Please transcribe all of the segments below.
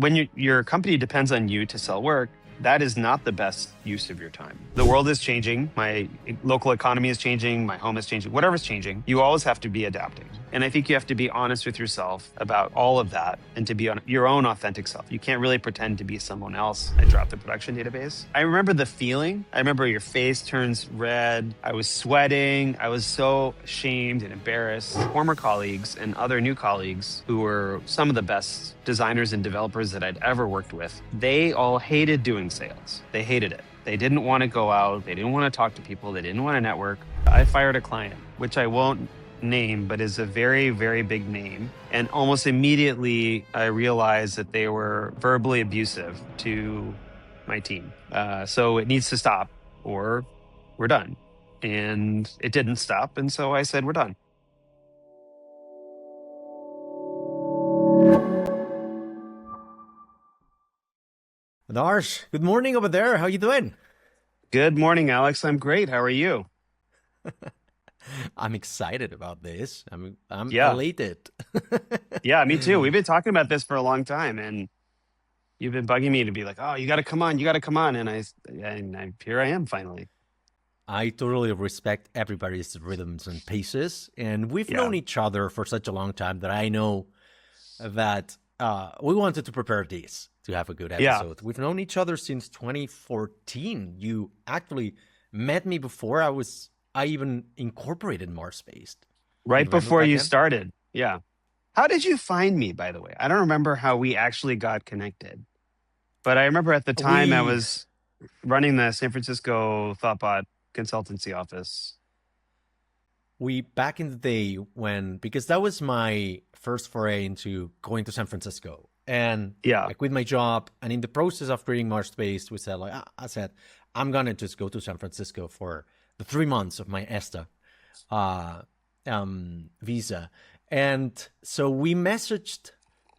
when your company depends on you to sell work, that is not the best use of your time. The world is changing. My local economy is changing. My home is changing. Whatever's changing, you always have to be adapting. And I think you have to be honest with yourself about all of that and to be on your own authentic self. You can't really pretend to be someone else. I dropped the production database. I remember the feeling. I remember your face turns red. I was sweating. I was so ashamed and embarrassed. Former colleagues and other new colleagues who were some of the best designers and developers that I'd ever worked with, they all hated doing sales. They hated it. They didn't want to go out. They didn't want to talk to people. They didn't want to network. I fired a client, which I won't name, but is a very, very big name. And almost immediately, I realized that they were verbally abusive to my team. So it needs to stop or we're done. And it didn't stop. And so I said, we're done. Adarsh, good morning over there. How you doing? Good morning, Alex. I'm great. How are you? I'm excited about this. I'm Yeah. elated. Yeah, me too. We've been talking about this for a long time, and you've been bugging me to be like, "Oh, you got to come on, you got to come on," and here I am finally. I totally respect everybody's rhythms and paces, and we've Yeah, known each other for such a long time that I know that we wanted to prepare this to have a good yeah. episode. We've known each other since 2014. You actually met me before I even incorporated MarsBased. You Right remember before back you then? started. Yeah. How did you find me, by the way? I don't remember how we actually got connected, but I remember at the time I We was running the San Francisco Thoughtbot consultancy office. We back in the day because that was my first foray into going to San Francisco, and Yeah. I quit my job. And in the process of creating MarsBased, we said I said I'm gonna just go to San Francisco for the 3 months of my ESTA uh, visa, and so we messaged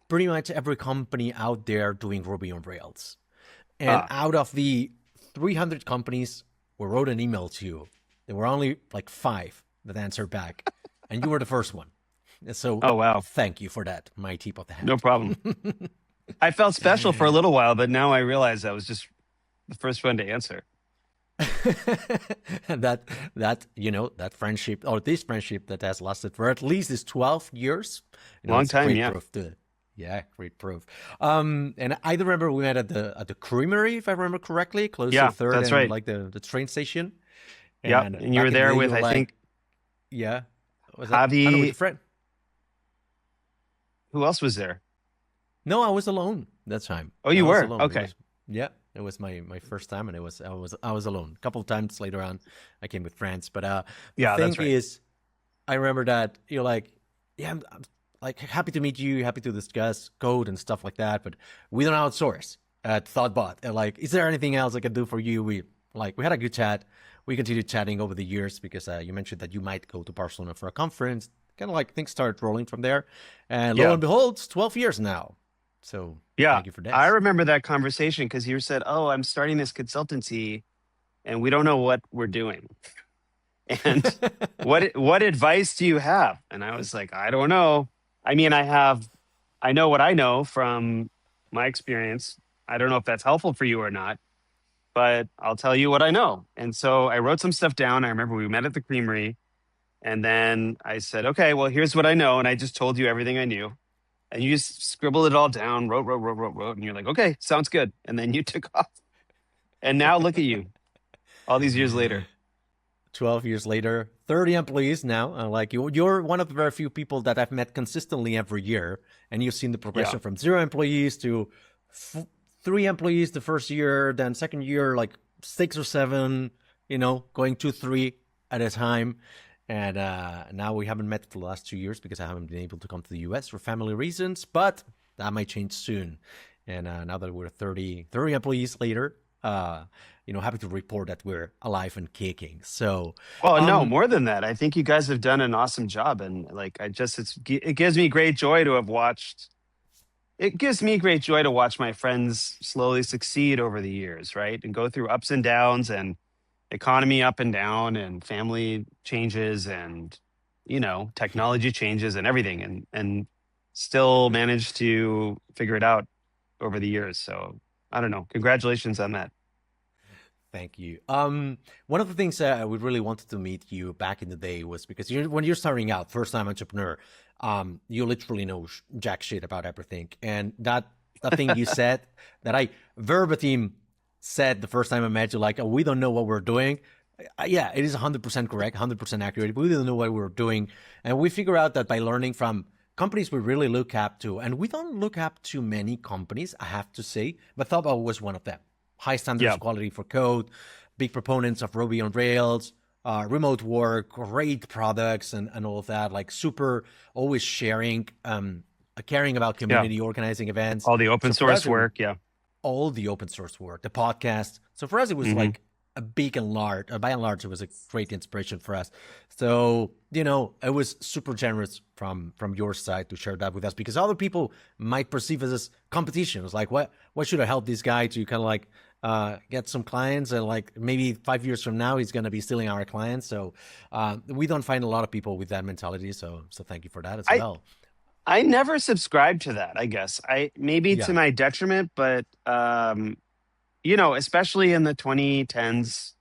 pretty much every company out there doing Ruby on Rails, and Ah. out of the 300 companies we wrote an email to, there were only like 5 that answered back, and you were the first one. And so Oh, wow. thank you for that, my tip of the No hat. problem. I felt special for a little while, but now I realize I was just the first one to answer. And that friendship, or this friendship that has lasted for at least this 12 years, Long it's time. great Yeah. proof to yeah, great proof. And I remember we met at the creamery, if I remember correctly, close to Yeah, Third that's and right. like the train station. Yep. And And you were back in the there day, you with, were I like, think, yeah, was that? I know with a Javi. friend. Who else was there? No, I was alone that time. Oh, I you was were? alone. Okay. It was my first time, and I was alone. A couple of times later on, I came with friends. But the Yeah, thing that's right. is, I remember that you're like, yeah, I'm like happy to meet you, happy to discuss code and stuff like that. But we don't outsource at Thoughtbot. And like, is there anything else I can do for you? We had a good chat. We continued chatting over the years because you mentioned that you might go to Barcelona for a conference. Kind of like things started rolling from there, and lo Yeah. and behold, it's 12 years now. So Yeah. thank you for I this. remember that conversation because you said, "Oh, I'm starting this consultancy and we don't know what we're doing." And what advice do you have? And I was like, I don't know. I mean, I know what I know from my experience. I don't know if that's helpful for you or not, but I'll tell you what I know. And so I wrote some stuff down. I remember we met at the creamery. And then I said, okay, well, here's what I know. And I just told you everything I knew. And you just scribbled it all down, wrote. And you're like, okay, sounds good. And then you took off. And now look at you all these years later. 12 years later, 30 employees now. Like you're one of the very few people that I've met consistently every year. And you've seen the Yeah. progression from 0 employees to 3 employees the first year, then second year, like 6 or 7, going 2, 3 at a time. And now we haven't met for the last 2 years because I haven't been able to come to the US for family reasons, but that might change soon. And now that we're 30 employees later, happy to report that we're alive and kicking. So, Well, no, um, more than that. I think you guys have done an awesome job. And like, it gives me great joy to have watched. It gives me great joy to watch my friends slowly succeed over the years, right? And go through ups and downs and economy up and down and family changes and, technology changes and everything and still manage to figure it out over the years. So I don't know. Congratulations on that. Thank you. One of the things we really wanted to meet you back in the day was because when you're starting out, first time entrepreneur, you literally know jack shit about everything. And that thing you said that I verbatim said the first time I met you, like, oh, we don't know what we're doing. Yeah, it is 100% correct, 100% accurate. We didn't know what we were doing. And we figure out that by learning from companies we really look up to, and we don't look up to many companies, I have to say, but Thoughtbot was one of them. High standards of quality for code, big proponents of Ruby on Rails, remote work, great products, and all of that. Like super, always sharing, caring about community, organizing events. All the open source work, all the open source work, the podcast. So for us, it was like a big and large, by and large, it was a great inspiration for us. So, you know, it was super generous from your side to share that with us, because other people might perceive us as competition. It was like, what should I help this guy to kind of like get some clients, and like maybe 5 years from now, he's going to be stealing our clients. So we don't find a lot of people with that mentality. So thank you for that as well. I never subscribed to that, I guess. Maybe to my detriment, but you know, especially in the 2010s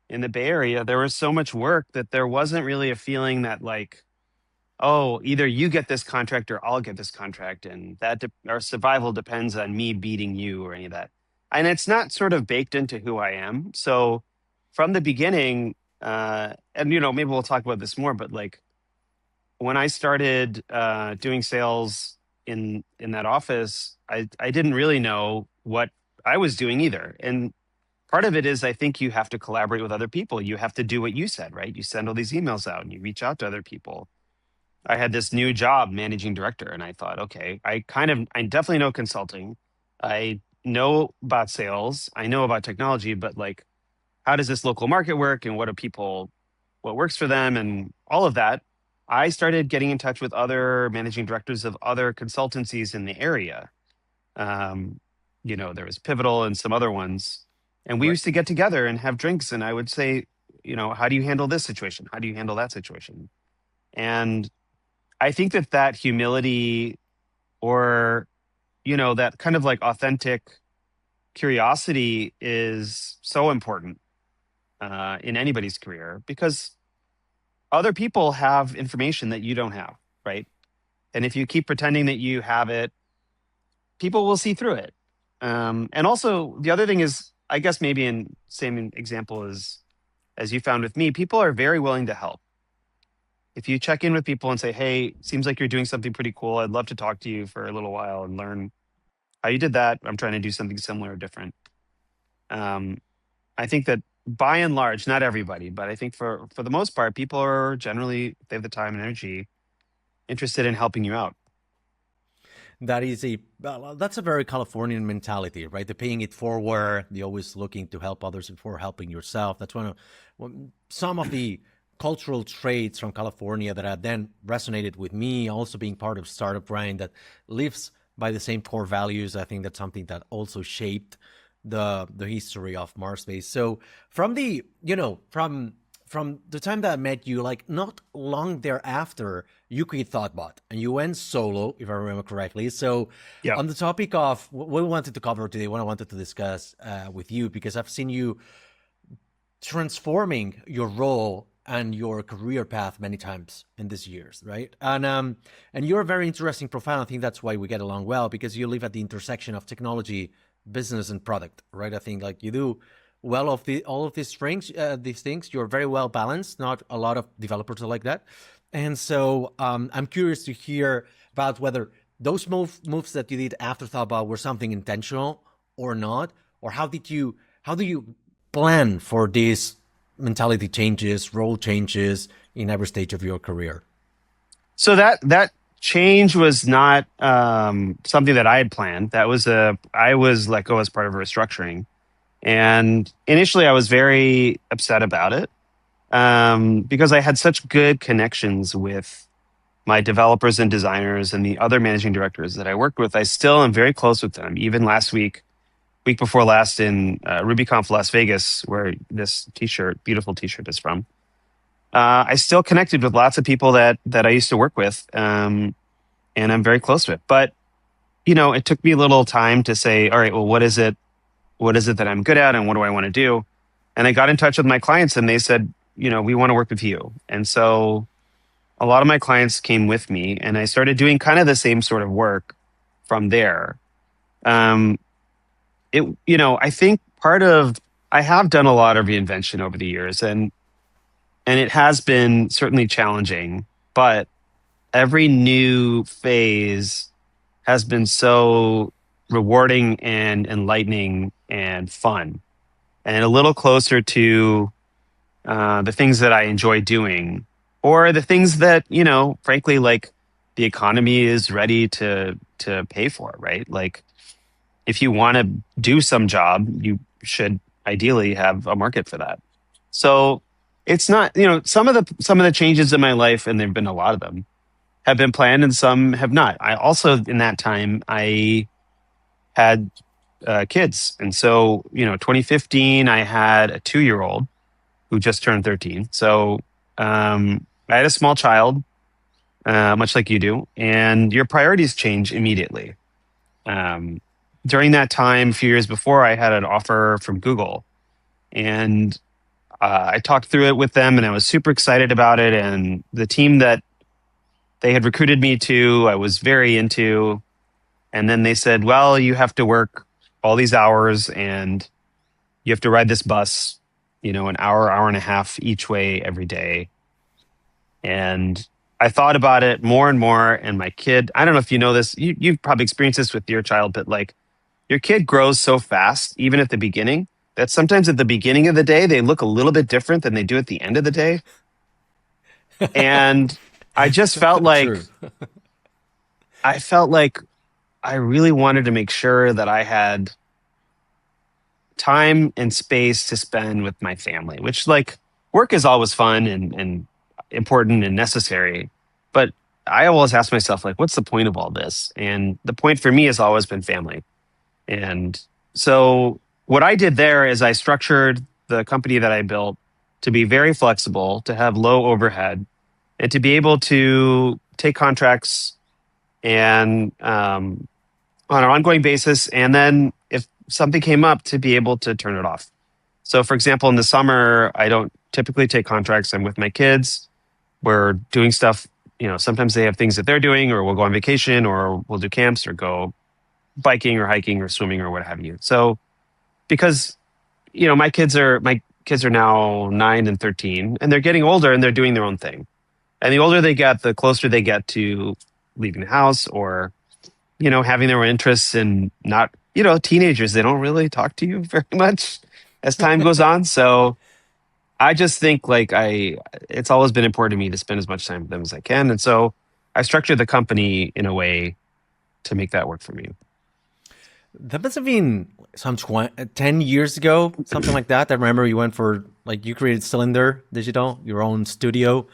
in the Bay Area, there was so much work that there wasn't really a feeling that like, oh, either you get this contract or I'll get this contract, and that our survival depends on me beating you or any of that. And it's not sort of baked into who I am. So from the beginning, and you know, maybe we'll talk about this more, but like when I started doing sales in that office, I didn't really know what I was doing either. And part of it is, I think you have to collaborate with other people. You have to do what you said, right? You send all these emails out and you reach out to other people. I had this new job, managing director, and I thought, okay, I definitely know consulting. I know about sales. I know about technology, but like, how does this local market work, and what works for them, and all of that. I started getting in touch with other managing directors of other consultancies in the area. You know, there was Pivotal and some other ones. And we used to get together and have drinks. And I would say, you know, how do you handle this situation? How do you handle that situation? And I think that humility, or, you know, that kind of like authentic curiosity is so important in anybody's career, because other people have information that you don't have, right? And if you keep pretending that you have it, people will see through it. And also the other thing is, I guess maybe in same example as you found with me, people are very willing to help. If you check in with people and say, hey, seems like you're doing something pretty cool, I'd love to talk to you for a little while and learn how you did that. I'm trying to do something similar or different. I think that by and large, not everybody, but I think for the most part, people are generally, if they have the time and energy, interested in helping you out. That's a very Californian mentality, right? They're paying it forward. They're always looking to help others before helping yourself. That's some of the cultural traits from California that have then resonated with me, also being part of startup grind that lives by the same core values. I think that's something that also shaped the history of MarsBased. So from the time that I met you, like not long thereafter, you quit Thoughtbot and you went solo, if I remember correctly. So on the topic of what we wanted to cover today, what I wanted to discuss with you, because I've seen you transforming your role and your career path many times in these years, right? And you're a very interesting profile. I think that's why we get along well, because you live at the intersection of technology, business, and product, right? I think like you do well of all of these things. You're very well balanced. Not a lot of developers are like that. And so I'm curious to hear about whether those moves that you did after Thoughtbot were something intentional or not, or how do you plan for these mentality changes, role changes in every stage of your career? So that change was not something that I had planned. I was let go as part of a restructuring. And initially I was very upset about it because I had such good connections with my developers and designers and the other managing directors that I worked with. I still am very close with them. Even last week before last in RubyConf Las Vegas, where this beautiful t-shirt is from, I still connected with lots of people that I used to work with, and I'm very close with. But it took me a little time to say, all right, well, what is it? What is it that I'm good at, and what do I want to do? And I got in touch with my clients, and they said, we want to work with you. And so a lot of my clients came with me, and I started doing kind of the same sort of work from there. Um, I think I have done a lot of reinvention over the years, and it has been certainly challenging, but every new phase has been so rewarding and enlightening and fun, and a little closer to the things that I enjoy doing, or the things that, frankly, like the economy is ready to pay for, right? Like, if you want to do some job, you should ideally have a market for that. So it's not, some of the changes in my life, and there've been a lot of them, have been planned and some have not. I also, in that time, I had kids. And so, 2015, I had a 2-year-old who just turned 13. So I had a small child, much like you do, and your priorities change immediately. During that time, a few years before, I had an offer from Google, and I talked through it with them, and I was super excited about it. And the team that they had recruited me to, I was very into. And then they said, well, you have to work all these hours, and you have to ride this bus, an hour and a half each way every day. And I thought about it more and more. And my kid, I don't know if you know this, you've probably experienced this with your child, but like, your kid grows so fast, even at the beginning, that sometimes at the beginning of the day, they look a little bit different than they do at the end of the day. And I just felt like, I really wanted to make sure that I had time and space to spend with my family, which, like, work is always fun and important and necessary. But I always ask myself, like, what's the point of all this? And the point for me has always been family. And so what I did there is I structured the company that I built to be very flexible, to have low overhead, and to be able to take contracts and on an ongoing basis. And then if something came up, to be able to turn it off. So, for example, in the summer, I don't typically take contracts. I'm with my kids. We're doing stuff, sometimes they have things that they're doing, or we'll go on vacation, or we'll do camps, or go biking or hiking or swimming or what have you. So, because, my kids are now 9 and 13, and they're getting older, and they're doing their own thing. And the older they get, the closer they get to leaving the house, or, having their own interests, and not, teenagers, they don't really talk to you very much as time goes on. So I just think, like, it's always been important to me to spend as much time with them as I can. And so I structured the company in a way to make that work for me. That must have been some 10 years ago, something like that. I remember you went for, like, you created Cylinder Digital, your own studio.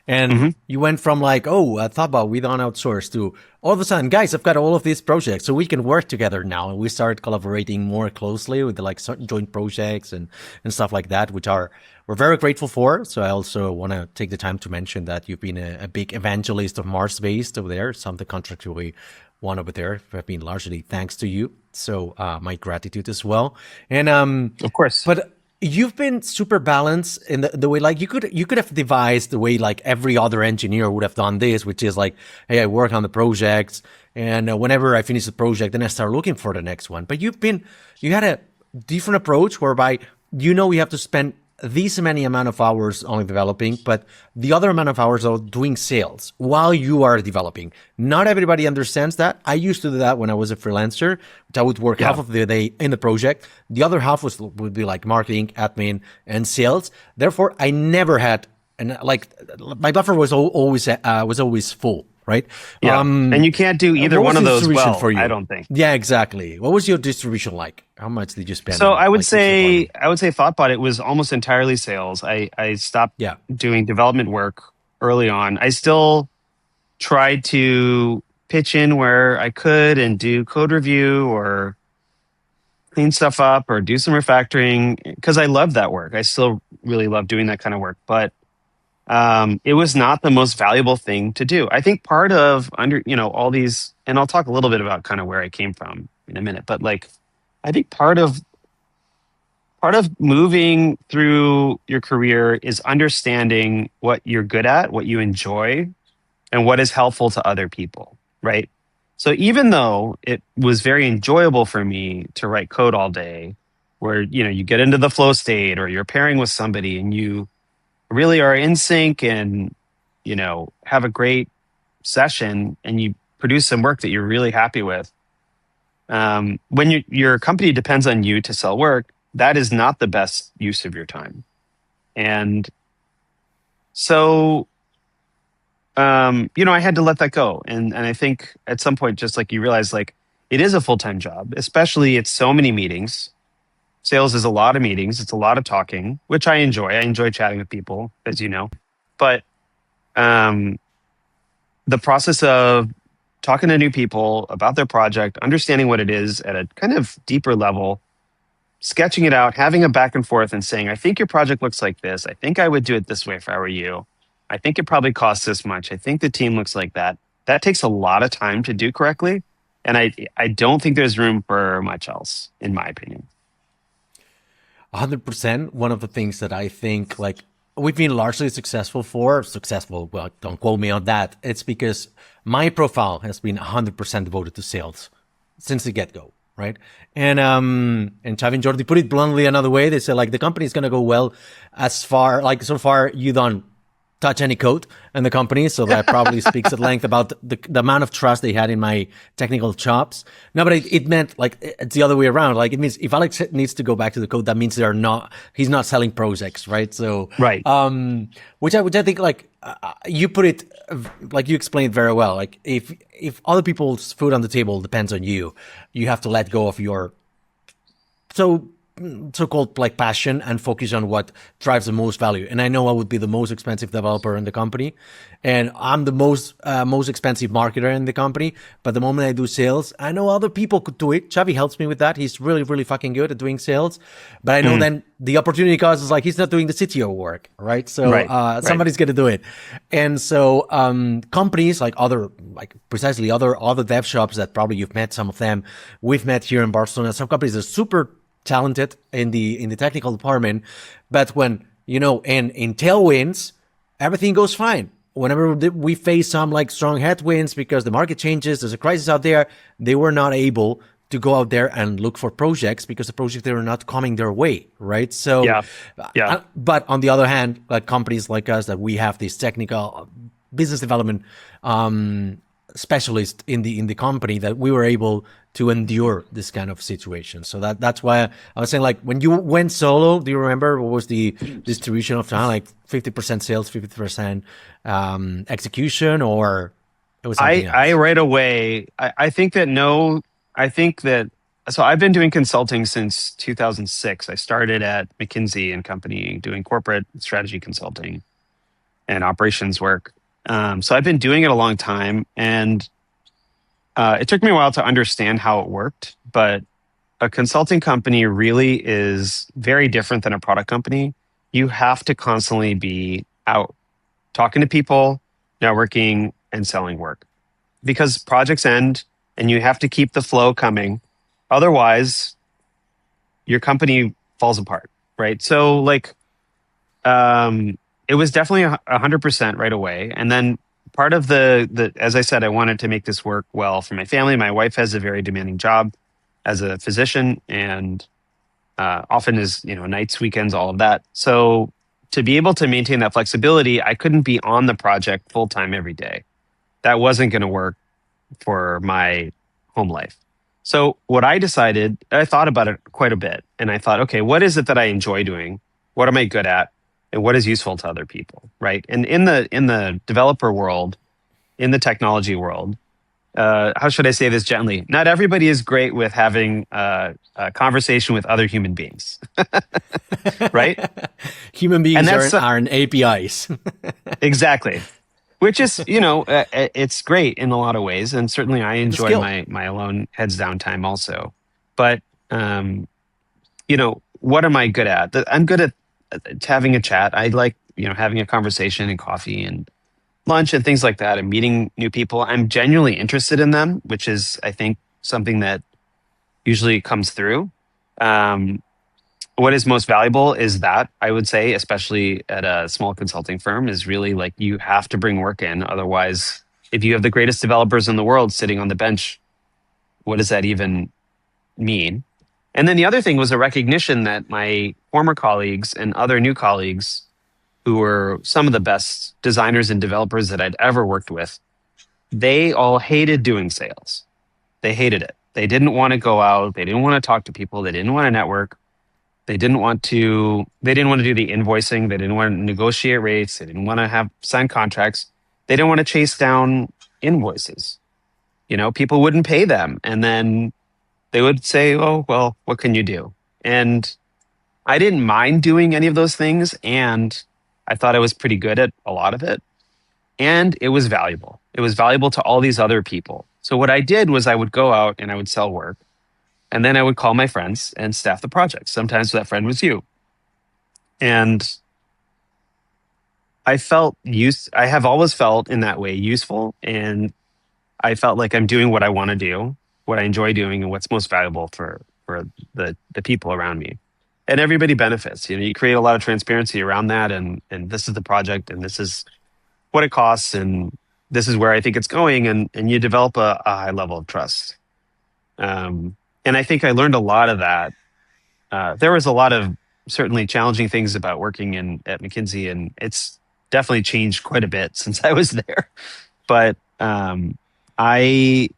And you went from like, oh, I thought about we don't outsource, to all of a sudden, guys, I've got all of these projects, so we can work together now. And we started collaborating more closely with like joint projects and stuff like that, which we're very grateful for. So I also want to take the time to mention that you've been a big evangelist of MarsBased over there. Some of the contracts we won over there have been largely thanks to you. So my gratitude as well. And of course, but you've been super balanced in the way, like, you could have devised the way like every other engineer would have done this, which is like, hey, I work on the projects, and whenever I finish the project, then I start looking for the next one. But you had a different approach whereby you have to spend this many amount of hours only developing, but the other amount of hours are doing sales while you are developing. Not everybody understands that. I used to do that when I was a freelancer, which I would work half of the day in the project. The other half would be like marketing, admin, and sales. Therefore, I never had, and like, my buffer was always full. Right. Yeah. And you can't do either one of those well, for you? I don't think. Yeah, exactly. What was your distribution like? How much did you spend? So I would say Thoughtbot, it was almost entirely sales. I stopped doing development work early on. I still tried to pitch in where I could and do code review or clean stuff up or do some refactoring, because I love that work. I still really love doing that kind of work. But it was not the most valuable thing to do. I think part of all these, and I'll talk a little bit about kind of where I came from in a minute, but like, I think part of moving through your career is understanding what you're good at, what you enjoy, and what is helpful to other people, right? So even though it was very enjoyable for me to write code all day, where you get into the flow state or you're pairing with somebody and you really are in sync and have a great session and you produce some work that you're really happy with, when your company depends on you to sell work, that is not the best use of your time. And so I had to let that go. And I think at some point, just like you realize, like, it is a full-time job, especially it's so many meetings. Sales is a lot of meetings. It's a lot of talking, which I enjoy. I enjoy chatting with people, as you know. But the process of talking to new people about their project, understanding what it is at a kind of deeper level, sketching it out, having a back and forth and saying, I think your project looks like this. I think I would do it this way if I were you. I think it probably costs this much. I think the team looks like that. That takes a lot of time to do correctly. And I don't think there's room for much else, in my opinion. 100%. One of the things that I think like we've been largely successful, well, don't quote me on that. It's because my profile has been 100% devoted to sales since the get-go, right? And Xavi and Jordi put it bluntly another way. They said like the company is going to go well as far, like so far you don't touch any code in the company. So that probably speaks at length about the amount of trust they had in my technical chops. No, but it meant like it's the other way around. Like it means if Àlex needs to go back to the code, that means he's not selling projects, right? So, right. Which I think like you put it, like you explained very well. Like if other people's food on the table depends on you, you have to let go of your so-called like passion and focus on what drives the most value. And I know I would be the most expensive developer in the company, and I'm the most expensive marketer in the company. But the moment I do sales, I know other people could do it. Xavi helps me with that. He's really, really fucking good at doing sales. But I know then the opportunity cost is like he's not doing the CTO work, right? So somebody's going to do it. And so companies like other dev shops that probably you've met some of them. We've met here in Barcelona. Some companies are super talented in the technical department, but when in tailwinds, everything goes fine. Whenever we face some like strong headwinds because the market changes, there's a crisis out there, they were not able to go out there and look for projects because the projects they were not coming their way, right? So yeah. But on the other hand, like companies like us that we have this technical business development specialist in the company, that we were able to endure this kind of situation. So that's why I was saying, like, when you went solo, do you remember what was the distribution of time? Like 50% sales, 50% execution, or it was something else? I right away, I think that so I've been doing consulting since 2006. I started at McKinsey and Company doing corporate strategy consulting and operations work. So I've been doing it a long time, and it took me a while to understand how it worked, but a consulting company really is very different than a product company. You have to constantly be out talking to people, networking, and selling work, because projects end and you have to keep the flow coming. Otherwise, your company falls apart, right? So like, it was definitely 100% right away. And then part of the as I said, I wanted to make this work well for my family. My wife has a very demanding job as a physician, and often is nights, weekends, all of that. So to be able to maintain that flexibility, I couldn't be on the project full time every day. That wasn't going to work for my home life. So what I decided, I thought about it quite a bit, and I thought, okay, what is it that I enjoy doing? What am I good at? And what is useful to other people, right? And in the developer world, in the technology world, how should I say this gently? Not everybody is great with having a conversation with other human beings, right? Human beings aren't APIs. Exactly. Which is, it's great in a lot of ways. And certainly I enjoy my alone heads down time also. But, what am I good at? I'm good at having a chat. I like having a conversation and coffee and lunch and things like that and meeting new people. I'm genuinely interested in them, which is, I think, something that usually comes through. Um, what is most valuable is that, I would say, especially at a small consulting firm, is really like you have to bring work in. Otherwise, if you have the greatest developers in the world sitting on the bench, what does that even mean? And then the other thing was a recognition that my former colleagues and other new colleagues, who were some of the best designers and developers that I'd ever worked with, they all hated doing sales. They hated it. They didn't want to go out. They didn't want to talk to people. They didn't want to network. They didn't want to do the invoicing. They didn't want to negotiate rates. They didn't want to have sign contracts. They didn't want to chase down invoices. People wouldn't pay them. And then they would say, oh, well, what can you do? And I didn't mind doing any of those things. And I thought I was pretty good at a lot of it. And it was valuable. It was valuable to all these other people. So what I did was I would go out and I would sell work. And then I would call my friends and staff the project. Sometimes that friend was you. And I have always felt in that way useful. And I felt like I'm doing what I want to do, what I enjoy doing, and what's most valuable for the people around me. And everybody benefits. You create a lot of transparency around that. And this is the project, and this is what it costs, and this is where I think it's going. And you develop a high level of trust. And I think I learned a lot of that. There was a lot of certainly challenging things about working at McKinsey, and it's definitely changed quite a bit since I was there. But I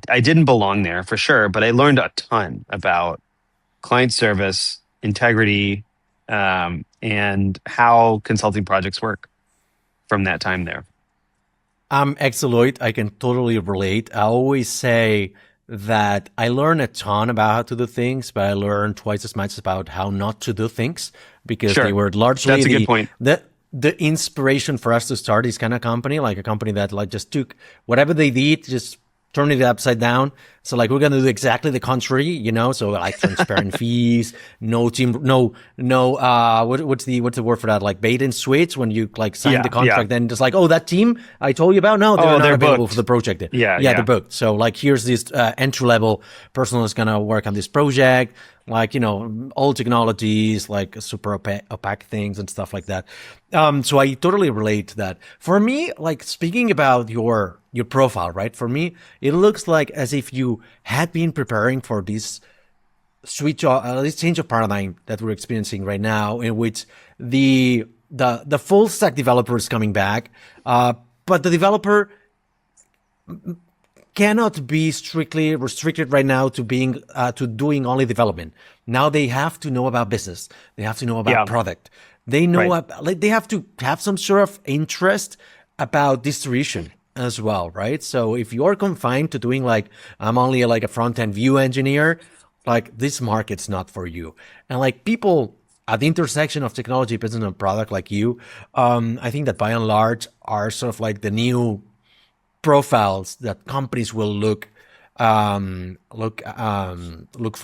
didn't belong there for sure, but I learned a ton about client service, integrity, and how consulting projects work from that time there. I'm ex-Deloitte. I can totally relate. I always say that I learn a ton about how to do things, but I learned twice as much about how not to do things, because Sure. they were largely That's a good point. the inspiration for us to start this kind of company, like a company that like just took whatever they did, just turned it upside down. So like we're gonna do exactly the contrary, so like transparent fees, no team, no what's the word for that? Like bait and switch, when you like sign the contract, then just like, oh, that team I told you about, no, they're not available for the project. They're booked. So like here's this entry level person who's gonna work on this project, like old technologies, like super opaque things and stuff like that. So I totally relate to that. For me, like speaking about your profile, right? For me, it looks like as if you had been preparing for this switch, this change of paradigm that we're experiencing right now, in which the full stack developer is coming back, but the developer cannot be strictly restricted right now to being to doing only development. Now they have to know about business. They have to know about product. They know they have to have some sort of interest about distribution as well, right? So if you're confined to doing like, I'm only like a front-end view engineer, like this market's not for you. And like people at the intersection of technology, business, and product like you, I think that by and large are sort of like the new profiles that companies will look for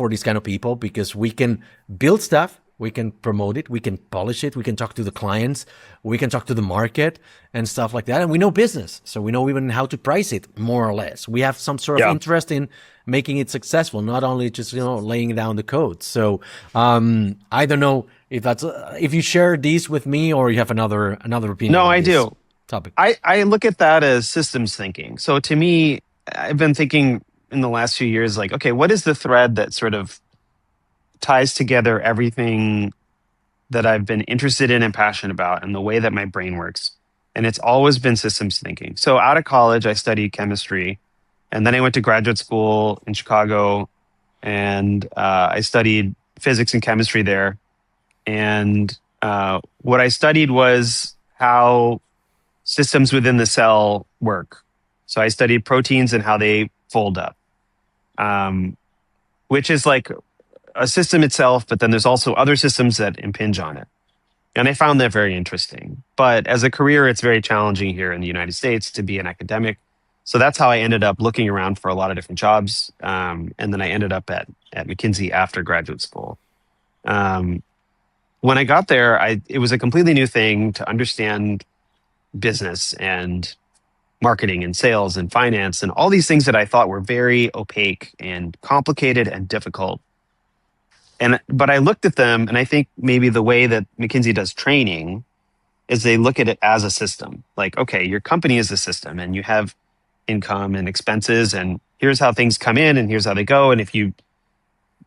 these kind of people, because we can build stuff, we can promote it, we can polish it, we can talk to the clients, we can talk to the market and stuff like that. And we know business, so we know even how to price it, more or less. We have some sort of interest in making it successful, not only just laying down the code. So I don't know if that's if you share these with me, or you have another opinion. No, I do. Topic. I look at that as systems thinking. So to me, I've been thinking in the last few years, like, okay, what is the thread that sort of ties together everything that I've been interested in and passionate about, and the way that my brain works? And it's always been systems thinking. So out of college, I studied chemistry, and then I went to graduate school in Chicago, and I studied physics and chemistry there. And what I studied was how systems within the cell work. So I studied proteins and how they fold up, which is like a system itself, but then there's also other systems that impinge on it. And I found that very interesting. But as a career, it's very challenging here in the United States to be an academic. So that's how I ended up looking around for a lot of different jobs. And then I ended up at McKinsey after graduate school. when I got there, it was a completely new thing to understand business and marketing and sales and finance and all these things that I thought were very opaque and complicated and difficult. But I looked at them, and I think maybe the way that McKinsey does training is they look at it as a system. Like, okay, your company is a system, and you have income and expenses, and here's how things come in, and here's how they go. And if you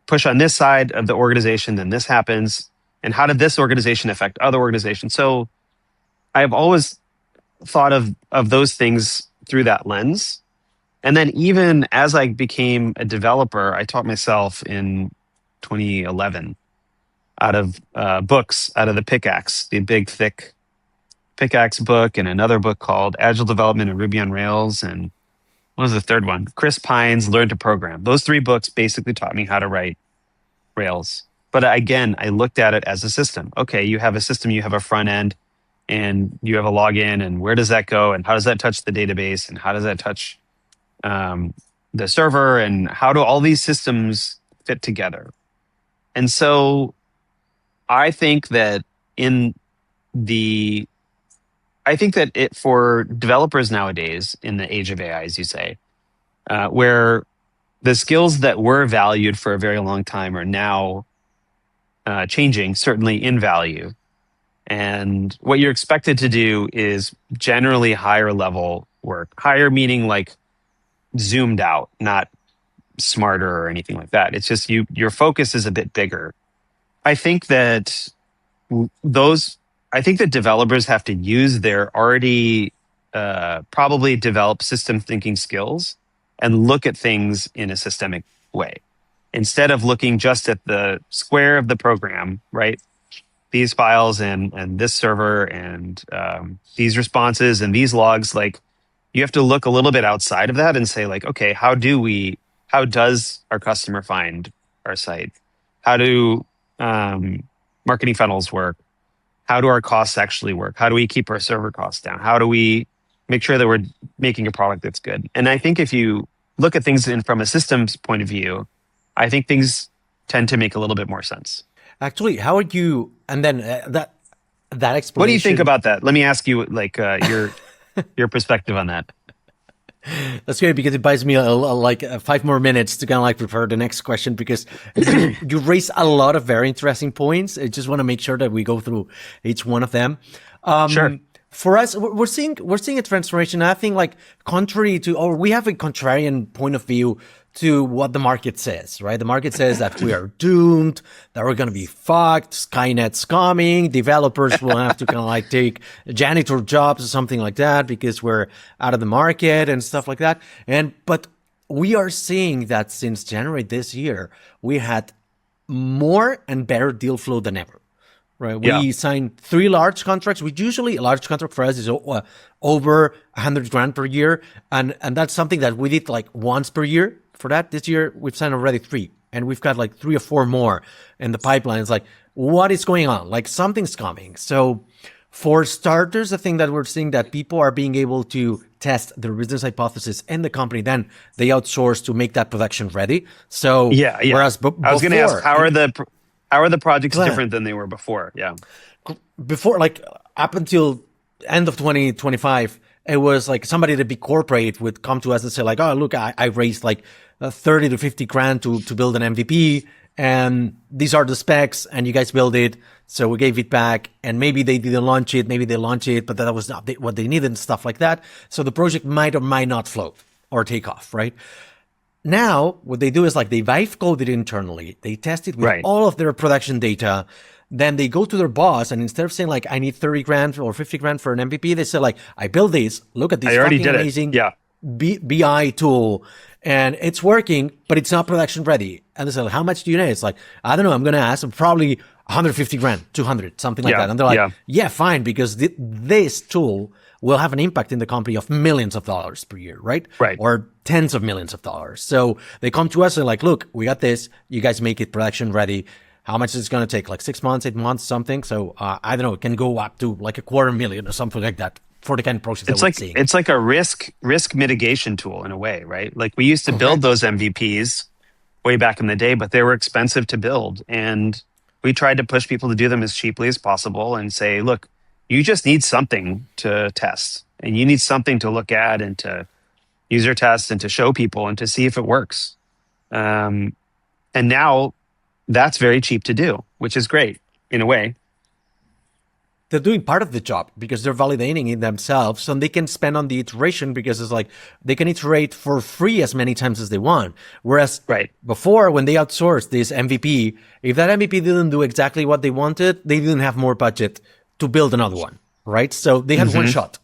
push on this side of the organization, then this happens. And how did this organization affect other organizations? So I've always thought of those things through that lens. And then even as I became a developer, I taught myself in 2011 out of books, out of the Pickaxe, the big, thick Pickaxe book, and another book called Agile Development and Ruby on Rails. And what was the third one? Chris Pine's Learn to Program. Those three books basically taught me how to write Rails. But again, I looked at it as a system. Okay, you have a system, you have a front end, and you have a login, and where does that go? And how does that touch the database? And how does that touch the server? And how do all these systems fit together? And so I think that for developers nowadays, in the age of AI, as you say, where the skills that were valued for a very long time are now changing, certainly in value. And what you're expected to do is generally higher level work. Higher meaning like zoomed out, not smarter or anything like that. It's just your focus is a bit bigger. I think that developers have to use their already probably developed system thinking skills and look at things in a systemic way. Instead of looking just at the square of the program, right? These files and this server and these responses and these logs, like you have to look a little bit outside of that and say like, okay, how does our customer find our site? How do marketing funnels work? How do our costs actually work? How do we keep our server costs down? How do we make sure that we're making a product that's good? And I think if you look at things from a systems point of view, I think things tend to make a little bit more sense. Actually, how would you, and then that explanation. What do you think about that? Let me ask you like your perspective on that. That's great because it buys me like 5 more minutes to kind of like prepare the next question, because you raised a lot of very interesting points. I just want to make sure that we go through each one of them. Sure. For us, we're seeing a transformation. I think like we have a contrarian point of view to what the market says, right? The market says that we are doomed, that we're going to be fucked, Skynet's coming, developers will have to kind of like take janitor jobs or something like that because we're out of the market and stuff like that. But we are seeing that since January this year, we had more and better deal flow than ever. Right. We signed 3 large contracts. Usually a large contract for us is over $100,000 per year. And that's something that we did like once per year. For that, this year, we've signed already 3. And we've got like 3 or 4 more in the pipeline. It's like, what is going on? Like something's coming. So for starters, the thing that we're seeing that people are being able to test their business hypothesis in the company, then they outsource to make that production ready. So whereas I was going to ask, how are the projects different than they were before? Yeah. Before, like up until end of 2025, it was like somebody, the big corporate, would come to us and say like, oh, look, I raised like 30 to 50 grand to build an MVP. And these are the specs and you guys build it. So we gave it back and maybe they didn't launch it. Maybe they launched it, but that was not what they needed and stuff like that. So the project might or might not float or take off, right? Now, what they do is like they vibe code it internally. They test it with all of their production data. Then they go to their boss and instead of saying like, I need 30 grand or 50 grand for an MVP, they say like, I built this. Look at this fucking amazing BI tool and it's working, but it's not production ready. And they say, like, how much do you need? It's like, I don't know. I'm going to ask them probably 150 grand, 200, something like that. And they're like, yeah, fine. Because this tool will have an impact in the company of millions of dollars per year, right? Right. Or tens of millions of dollars. So they come to us and like, look, we got this. You guys make it production ready. How much is it going to take? Like 6 months, 8 months, something. So I don't know. It can go up to like $250,000 or something like that for the kind of process that we're seeing. It's like a risk mitigation tool in a way, right? Like we used to build those MVPs way back in the day, but they were expensive to build. And We tried to push people to do them as cheaply as possible and say, look, you just need something to test, and you need something to look at and to user test and to show people and to see if it works. And now that's very cheap to do, which is great in a way. They're doing part of the job because they're validating it themselves, and they can spend on the iteration because it's like they can iterate for free as many times as they want. Whereas before, when they outsourced this MVP, if that MVP didn't do exactly what they wanted, they didn't have more budget to build another one, right? So they had one shot.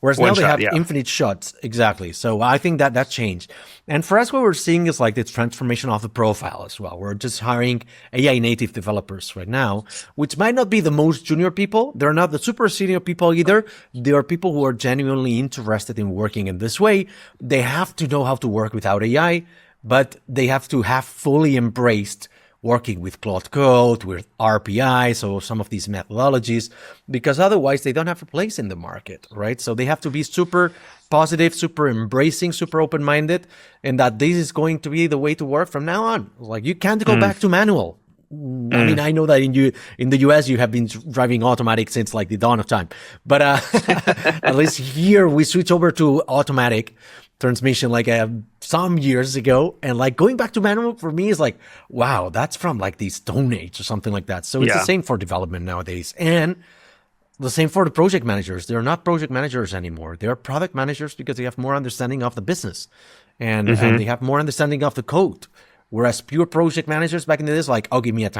Whereas now they have infinite shots. Exactly. So I think that changed. And for us, what we're seeing is like the transformation of the profile as well. We're just hiring AI native developers right now, which might not be the most junior people. They're not the super senior people either. They are people who are genuinely interested in working in this way. They have to know how to work without AI, but they have to have fully embraced working with Claude Code, with RPI, so some of these methodologies, because otherwise they don't have a place in the market, right? So they have to be super positive, super embracing, super open-minded, and that this is going to be the way to work from now on. Like you can't go back to manual. I mean, I know that in the US you have been driving automatic since like the dawn of time, but at least here we switch over to automatic transmission like some years ago, and like going back to manual for me is like, wow, that's from like the Stone Age or something like that. So it's the same for development nowadays, and the same for the project managers. They're not project managers anymore. They're product managers because they have more understanding of the business, and they have more understanding of the code. Whereas pure project managers back in the days, like, oh, give me a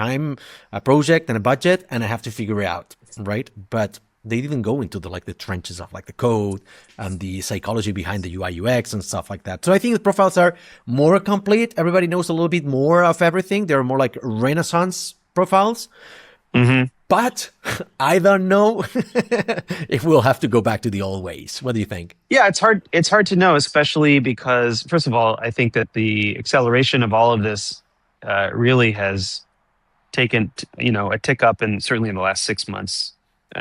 project and a budget, and I have to figure it out, right? But they didn't go into the trenches of like the code and the psychology behind the UI UX and stuff like that. So I think the profiles are more complete. Everybody knows a little bit more of everything. They're more like Renaissance profiles. But I don't know if we'll have to go back to the old ways. What do you think? Yeah, it's hard. It's hard to know, especially because, first of all, I think that the acceleration of all of this really has taken, a tick up, and certainly in the last 6 months.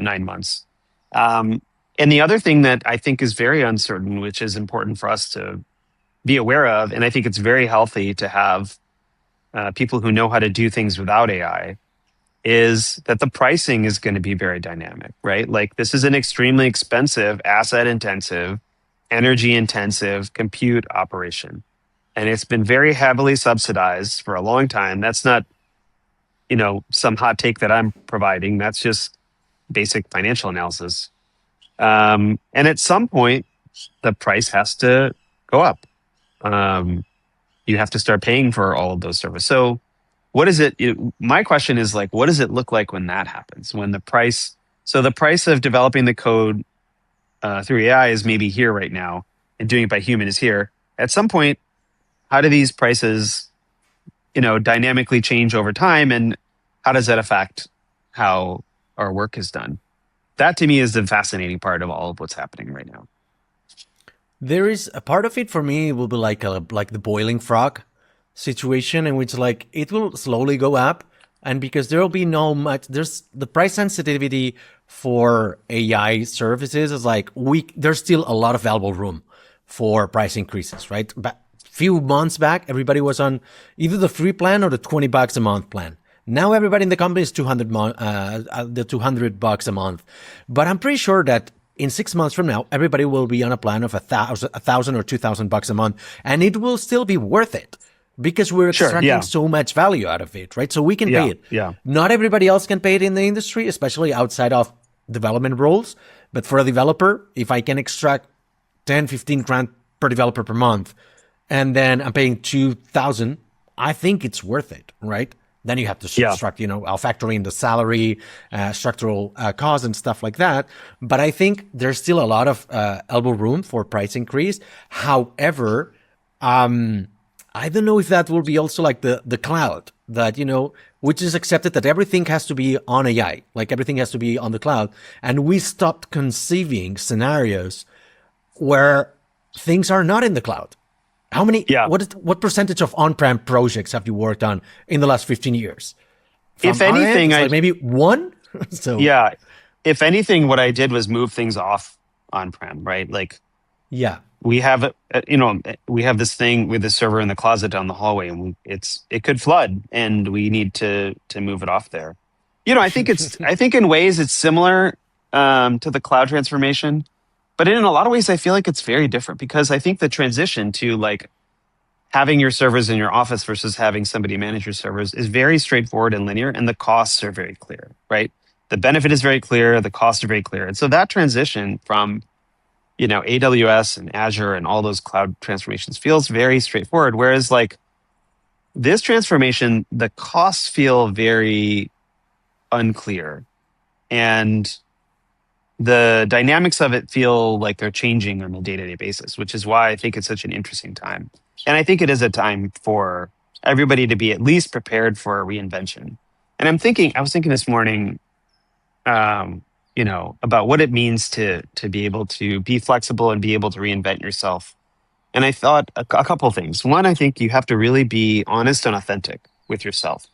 9 months. And the other thing that I think is very uncertain, which is important for us to be aware of, and I think it's very healthy to have people who know how to do things without AI, is that the pricing is going to be very dynamic, right? Like this is an extremely expensive, asset intensive, energy intensive compute operation. And it's been very heavily subsidized for a long time. That's not, some hot take that I'm providing. That's just basic financial analysis. And at some point, the price has to go up. You have to start paying for all of those services. So what is it? My question is like, what does it look like when that happens? When the price of developing the code through AI is maybe here right now, and doing it by human is here. At some point, how do these prices, dynamically change over time, and how does that affect how our work is done? That to me is the fascinating part of all of what's happening right now. There is a part of it for me will be like the boiling frog situation, in which like it will slowly go up, and because there will be there's the price sensitivity for AI services is like there's still a lot of elbow room for price increases, right? But few months back, everybody was on either the free plan or the $20 a month plan. Now everybody in the company is the $200 a month. But I'm pretty sure that in 6 months from now, everybody will be on a plan of $1,000 or $2,000 a month, and it will still be worth it because we're extracting so much value out of it, right? So we can pay it. Yeah. Not everybody else can pay it in the industry, especially outside of development roles. But for a developer, if I can extract 10, 15 grand per developer per month, and then I'm paying 2,000, I think it's worth it, right? Then you have to subtract, I'll factor in the salary, structural costs and stuff like that. But I think there's still a lot of elbow room for price increase. However, I don't know if that will be also like the cloud that, which is accepted that everything has to be on AI, like everything has to be on the cloud. And we stopped conceiving scenarios where things are not in the cloud. How many, what percentage of on-prem projects have you worked on in the last 15 years? If anything, like maybe one. So if anything, what I did was move things off on-prem, right? Like, we have, we have this thing with the server in the closet down the hallway, and it could flood, and we need to move it off there. I think in ways it's similar to the cloud transformation, but in a lot of ways, I feel like it's very different because I think the transition to like having your servers in your office versus having somebody manage your servers is very straightforward and linear, and the costs are very clear, right? The benefit is very clear, the costs are very clear. And so that transition from, AWS and Azure and all those cloud transformations feels very straightforward. Whereas like this transformation, the costs feel very unclear. And the dynamics of it feel like they're changing on a day-to-day basis, which is why I think it's such an interesting time. And I think it is a time for everybody to be at least prepared for a reinvention. And I was thinking this morning, about what it means to be able to be flexible and be able to reinvent yourself. And I thought a couple of things. One, I think you have to really be honest and authentic with yourself.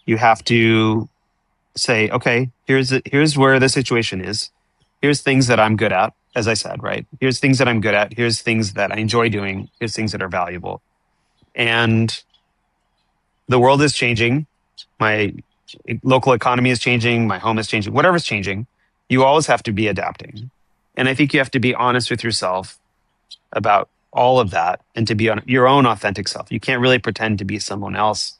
You have to say, okay, here's where the situation is. Here's things that I'm good at, as I said, right? Here's things that I'm good at. Here's things that I enjoy doing. Here's things that are valuable. And the world is changing. My local economy is changing. My home is changing. Whatever's changing, you always have to be adapting. And I think you have to be honest with yourself about all of that and to be on your own authentic self. You can't really pretend to be someone else.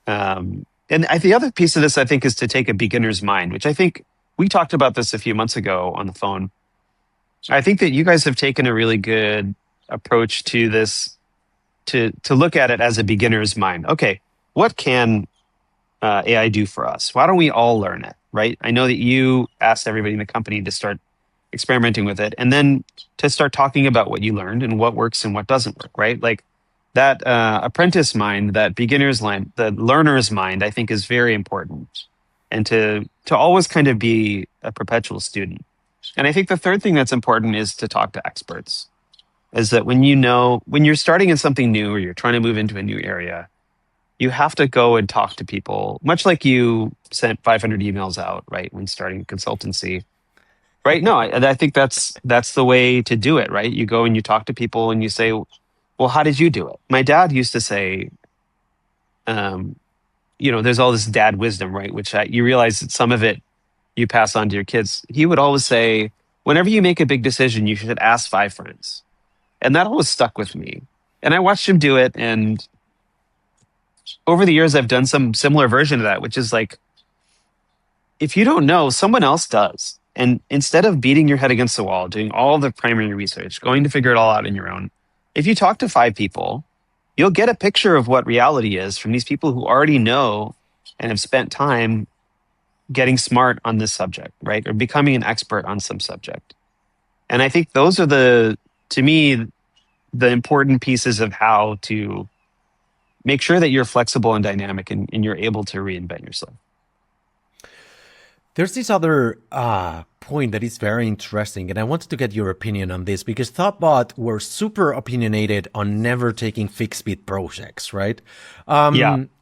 And the other piece of this, I think, is to take a beginner's mind, which I think we talked about this a few months ago on the phone. I think that you guys have taken a really good approach to this, to look at it as a beginner's mind. Okay, what can AI do for us? Why don't we all learn it, right? I know that you asked everybody in the company to start experimenting with it and then to start talking about what you learned and what works and what doesn't work, right? Like that apprentice mind, that beginner's mind, the learner's mind, I think is very important. And to always kind of be a perpetual student. And I think the third thing that's important is to talk to experts. Is that when you're starting in something new or you're trying to move into a new area, you have to go and talk to people, much like you sent 500 emails out, right, when starting consultancy. Right? No, I think that's the way to do it, right? You go and you talk to people and you say, well, how did you do it? My dad used to say, there's all this dad wisdom, right? Which you realize that some of it you pass on to your kids. He would always say, whenever you make a big decision, you should ask 5 friends. And that always stuck with me. And I watched him do it. And over the years, I've done some similar version of that, which is like, if you don't know, someone else does. And instead of beating your head against the wall, doing all the primary research, going to figure it all out on your own, if you talk to 5 people, you'll get a picture of what reality is from these people who already know and have spent time getting smart on this subject, right? Or becoming an expert on some subject. And I think those are to me, the important pieces of how to make sure that you're flexible and dynamic and you're able to reinvent yourself. There's this other point that is very interesting, and I wanted to get your opinion on this because Thoughtbot were super opinionated on never taking fixed bid projects, right?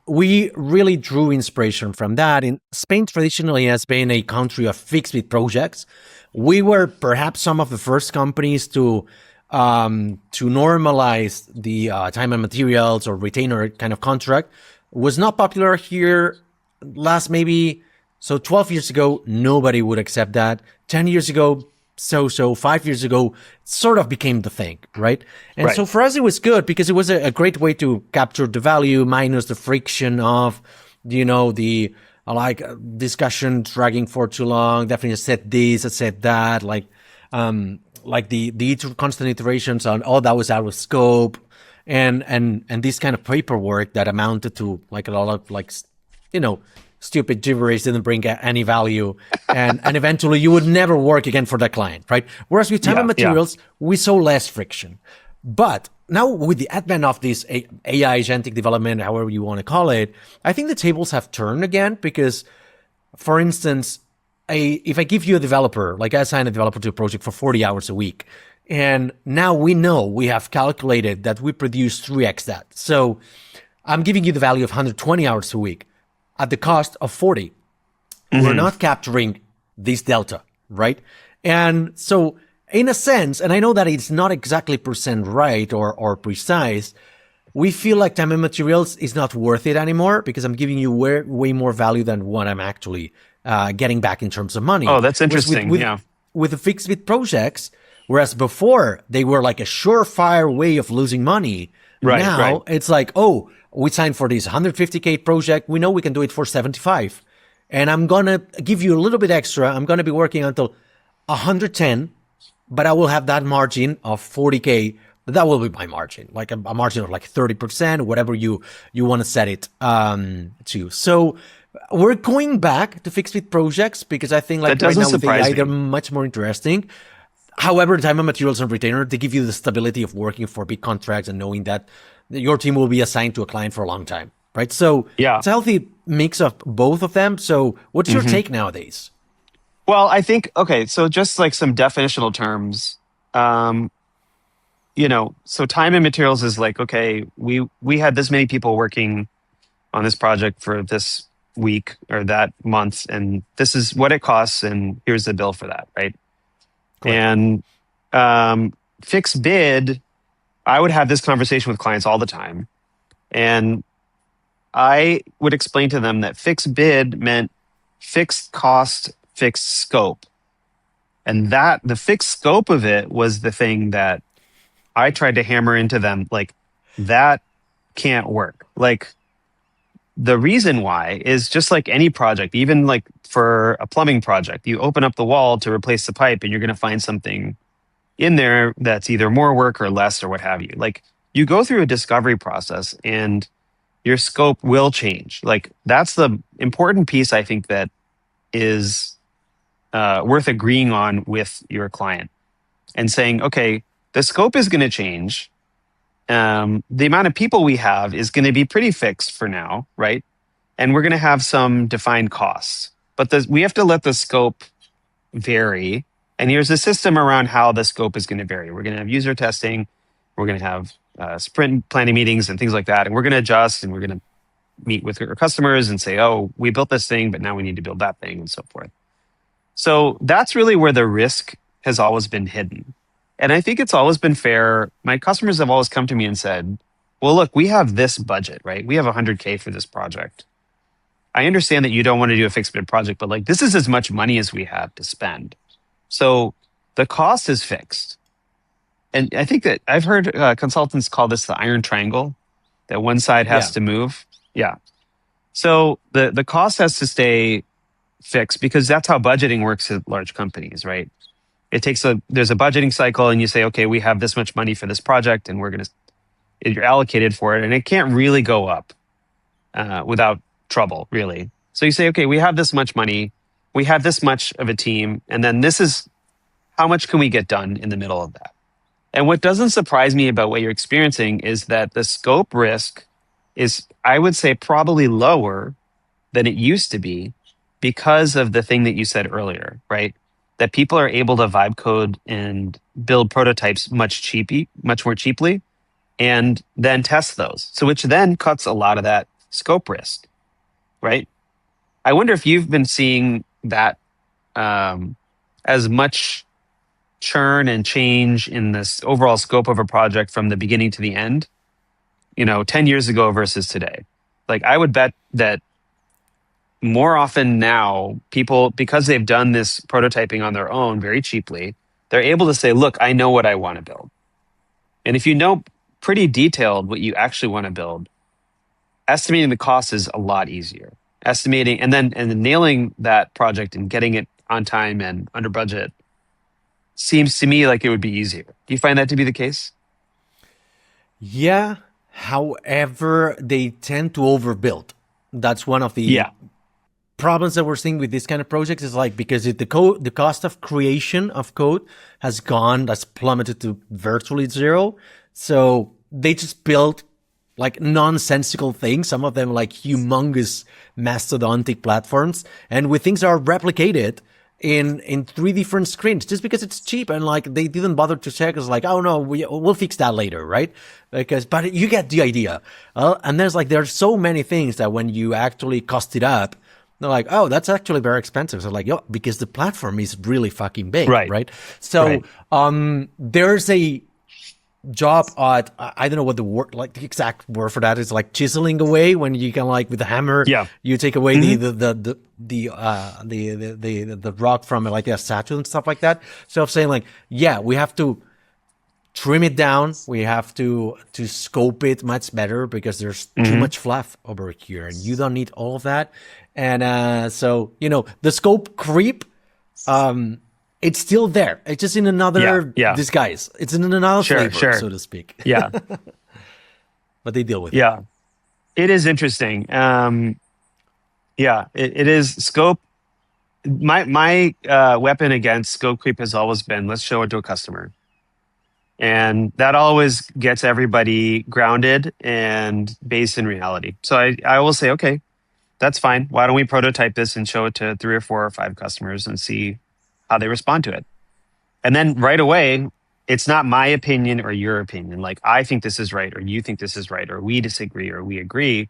We really drew inspiration from that. In Spain traditionally has been a country of fixed bid projects. We were perhaps some of the first companies to normalize the time and materials or retainer kind of contract. It was not popular here last maybe. So 12 years ago, nobody would accept that. 10 years ago, so 5 years ago, it sort of became the thing, right? And so for us, it was good because it was a great way to capture the value minus the friction of, the discussion dragging for too long. Definitely said this, I said that, like the constant iterations on, that was out of scope. And this kind of paperwork that amounted to like a lot of stupid gibberish didn't bring any value, and eventually you would never work again for that client, right? Whereas with time and materials, we saw less friction. But now with the advent of this AI agentic development, however you want to call it, I think the tables have turned again because, for instance, if I give you a developer, like I assign a developer to a project for 40 hours a week, and now we have calculated that we produce 3x that. So I'm giving you the value of 120 hours a week at the cost of 40. Mm-hmm. We're not capturing this delta, right? And so in a sense, and I know that it's not exactly percent right or precise, we feel like time and materials is not worth it anymore because I'm giving you way more value than what I'm actually getting back in terms of money. Oh, that's interesting. With the fixed bid projects, whereas before they were like a surefire way of losing money. Now it's like, oh, we signed for this 150K project. We know we can do it for 75. And I'm going to give you a little bit extra. I'm going to be working until 110, but I will have that margin of 40K. That will be my margin, like a margin of like 30%, whatever you want to set it to. So we're going back to fixed bid projects because I think like right now with AI, they're much more interesting. However, time and materials and retainer, they give you the stability of working for big contracts and knowing that your team will be assigned to a client for a long time, right? So it's a healthy mix of both of them. So what's your take nowadays? Well, I think, okay, so just like some definitional terms, so time and materials is like, okay, we had this many people working on this project for this week or that month, and this is what it costs, and here's the bill for that, right? Correct. And fixed bid, I would have this conversation with clients all the time. And I would explain to them that fixed bid meant fixed cost, fixed scope. And that the fixed scope of it was the thing that I tried to hammer into them, like, that can't work. Like, the reason why is just like any project, even like for a plumbing project, you open up the wall to replace the pipe and you're going to find something in there that's either more work or less or what have you. Like, you go through a discovery process and your scope will change. Like, that's the important piece, I think, that is worth agreeing on with your client and saying, okay, the scope is going to change. The amount of people we have is going to be pretty fixed for now, right? And we're going to have some defined costs. But we have to let the scope vary. And here's a system around how the scope is going to vary. We're going to have user testing. We're going to have sprint planning meetings and things like that. And we're going to adjust and we're going to meet with our customers and say, oh, we built this thing, but now we need to build that thing and so forth. So that's really where the risk has always been hidden. And I think it's always been fair. My customers have always come to me and said, well, look, we have this budget, right? We have 100K for this project. I understand that you don't want to do a fixed bid project, but like, this is as much money as we have to spend. So the cost is fixed. And I think that I've heard consultants call this the iron triangle, that one side has to move. Yeah. So the cost has to stay fixed because that's how budgeting works at large companies, right? There's a budgeting cycle and you say, okay, we have this much money for this project and you're allocated for it, and it can't really go up without trouble, really. So you say, okay, we have this much money, we have this much of a team, and then this is how much can we get done in the middle of that. And what doesn't surprise me about what you're experiencing is that the scope risk is, I would say, probably lower than it used to be because of the thing that you said earlier, right? That people are able to vibe code and build prototypes much more cheaply, and then test those. So which then cuts a lot of that scope risk, right? I wonder if you've been seeing that as much churn and change in this overall scope of a project from the beginning to the end, 10 years ago versus today. Like, I would bet that more often now, people, because they've done this prototyping on their own very cheaply, they're able to say, look, I know what I want to build. And if you know pretty detailed what you actually want to build, estimating the cost is a lot easier. Estimating and then nailing that project and getting it on time and under budget seems to me like it would be easier. Do you find that to be the case? Yeah. However, they tend to overbuild. That's one of the problems that we're seeing with this kind of projects, is like, because the cost of creation of code has plummeted to virtually zero. So they just build like nonsensical things, some of them like humongous mastodontic platforms, and with things that are replicated in 3 different screens just because it's cheap, and like they didn't bother to check. It's like, oh no, we'll fix that later, right? But you get the idea. And there's so many things that when you actually cost it up, they're like, oh, that's actually very expensive. So like, because the platform is really fucking big, right? So there's a job at I don't know what the word, like the exact word for that is, like chiseling away, when you can, like with a hammer, Yeah. you take away Hmm. the rock from like a statue and stuff like that. So I'm saying, like, yeah, we have to trim it down. We have to scope it much better, because there's too Hmm. much fluff over here, and you don't need all of that. And so the scope creep, it's still there. It's just in Yeah. another Yeah. disguise. It's in another Sure. flavor, Sure. so to speak. Yeah. But they deal with it. Yeah. It is interesting. Yeah. It is scope. My weapon against scope creep has always been, let's show it to a customer. And that always gets everybody grounded and based in reality. So I will say, okay, that's fine. Why don't we prototype this and show it to 3 or 4 or 5 customers and see how they respond to it? And then right away, it's not my opinion or your opinion. Like, I think this is right, or you think this is right, or we disagree, or we agree.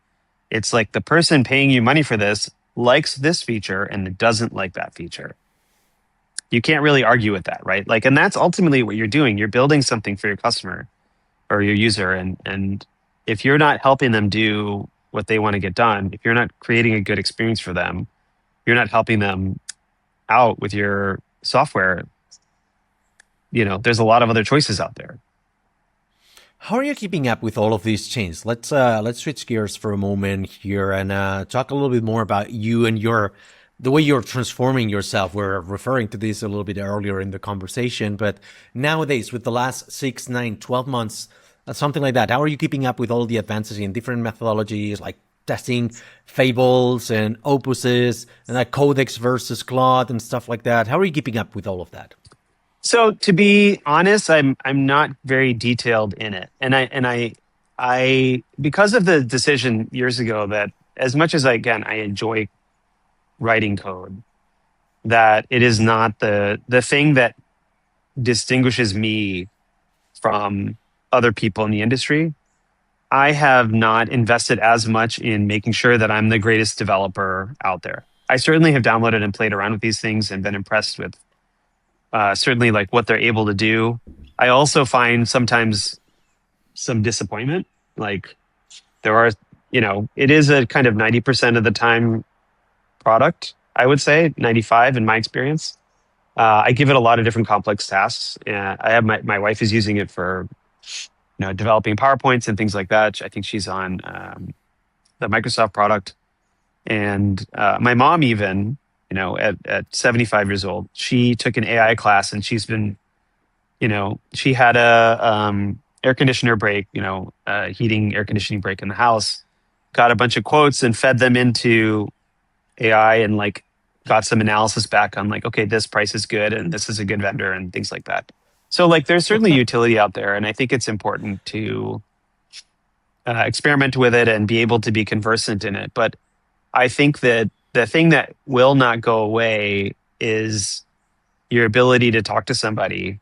It's like the person paying you money for this likes this feature and doesn't like that feature. You can't really argue with that, right? Like, and that's ultimately what you're doing. You're building something for your customer or your user. And if you're not helping them do what they want to get done, if you're not creating a good experience for them, you're not helping them out with your software, there's a lot of other choices out there. How are you keeping up with all of these changes? Let's switch gears for a moment here and talk a little bit more about you and the way you're transforming yourself. We're referring to this a little bit earlier in the conversation, but nowadays, with the last 6, 9, 12 months, something like that, how are you keeping up with all the advances in different methodologies, like testing fables and opuses and like Codex versus Claude and stuff like that? How are you keeping up with all of that? So to be honest, I'm not very detailed in it, and I because of the decision years ago that, as much as I enjoy writing code, that it is not the thing that distinguishes me from other people in the industry. I have not invested as much in making sure that I'm the greatest developer out there. I certainly have downloaded and played around with these things and been impressed with certainly like what they're able to do. I also find sometimes some disappointment. Like, there are, it is a kind of 90% of the time product, I would say 95 in my experience. I give it a lot of different complex tasks. I have my wife is using it for, developing PowerPoints and things like that. I think she's on the Microsoft product. And my mom, even, at 75 years old, she took an AI class, and she's been, she had a air conditioner break, heating air conditioning break in the house, got a bunch of quotes and fed them into AI, and like got some analysis back on, like, okay, this price is good and this is a good vendor and things like that. So like, there's certainly utility out there, and I think it's important to experiment with it and be able to be conversant in it. But I think that the thing that will not go away is your ability to talk to somebody,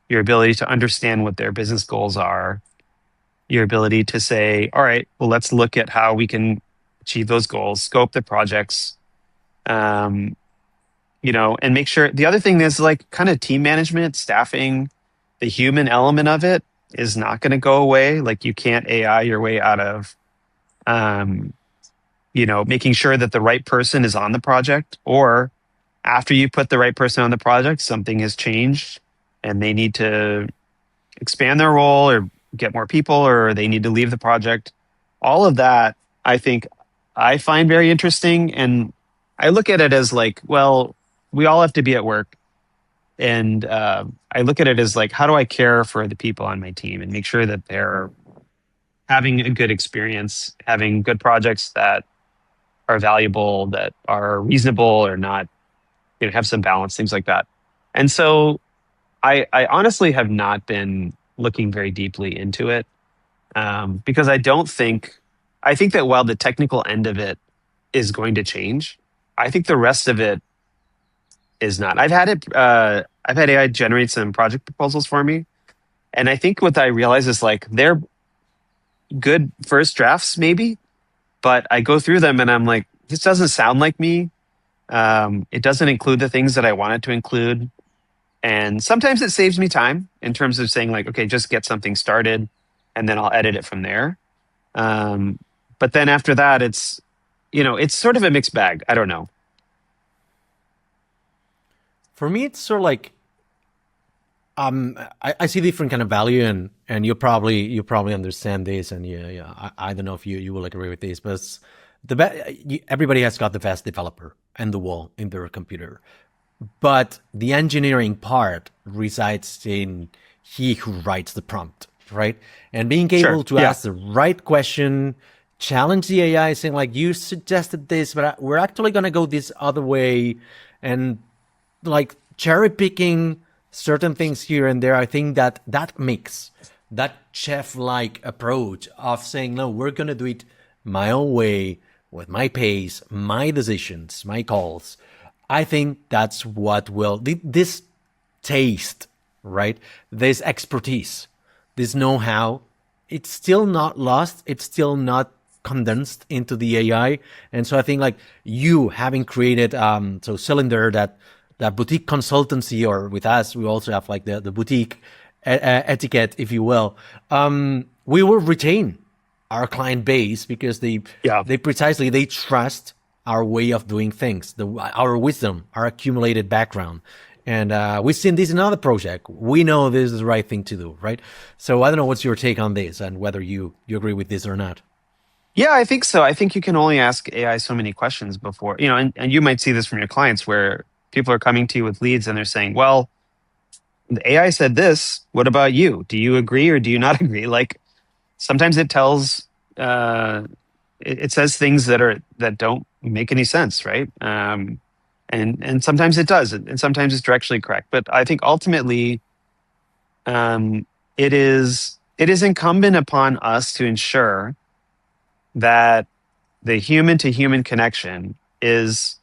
your ability to understand what their business goals are, your ability to say, all right, well, let's look at how we can achieve those goals, scope the projects, and make sure. The other thing is, like, kind of team management, staffing, the human element of it is not going to go away. Like, you can't AI your way out of, making sure that the right person is on the project, or after you put the right person on the project, something has changed and they need to expand their role or get more people, or they need to leave the project. All of that, I think, I find very interesting. And I look at it as like, well, we all have to be at work. And I look at it as like, how do I care for the people on my team and make sure that they're having a good experience, having good projects that are valuable, that are reasonable or not, have some balance, things like that. And so I honestly have not been looking very deeply into it, because I think that while the technical end of it is going to change, I think the rest of it is not. I've had AI generate some project proposals for me, and I think what I realize is, like, they're good first drafts maybe, but I go through them and I'm like, this doesn't sound like me. It doesn't include the things that I wanted to include. And sometimes it saves me time in terms of saying like, okay, just get something started and then I'll edit it from there. But then after that, it's sort of a mixed bag. I don't know. For me, it's sort of like I see different kind of value, and you probably understand this, and I don't know if you will agree with this, but it's everybody has got the best developer and the wall in their computer, but the engineering part resides in he who writes the prompt, right? And being able to ask the right question, challenge the AI, saying like, you suggested this, but we're actually going to go this other way, and like cherry picking certain things here and there. I think that mix, that chef-like approach of saying, no, we're going to do it my own way, with my pace, my decisions, my calls. I think that's what will, this taste, right? This expertise, this know-how, it's still not lost. It's still not condensed into the AI. And so I think like you having created, so Cylinder, that boutique consultancy, or with us, we also have like the boutique etiquette, if you will. We will retain our client base because they trust our way of doing things, our wisdom, our accumulated background. And we've seen this in another project. We know this is the right thing to do, right? So I don't know what's your take on this and whether you agree with this or not. Yeah, I think so. I think you can only ask AI so many questions before, and you might see this from your clients where people are coming to you with leads and they're saying, well, the AI said this, what about you? Do you agree or do you not agree? Like sometimes it tells, it says things that don't make any sense, right? And sometimes it does, and sometimes it's directionally correct. But I think ultimately, it is incumbent upon us to ensure that the human to human connection is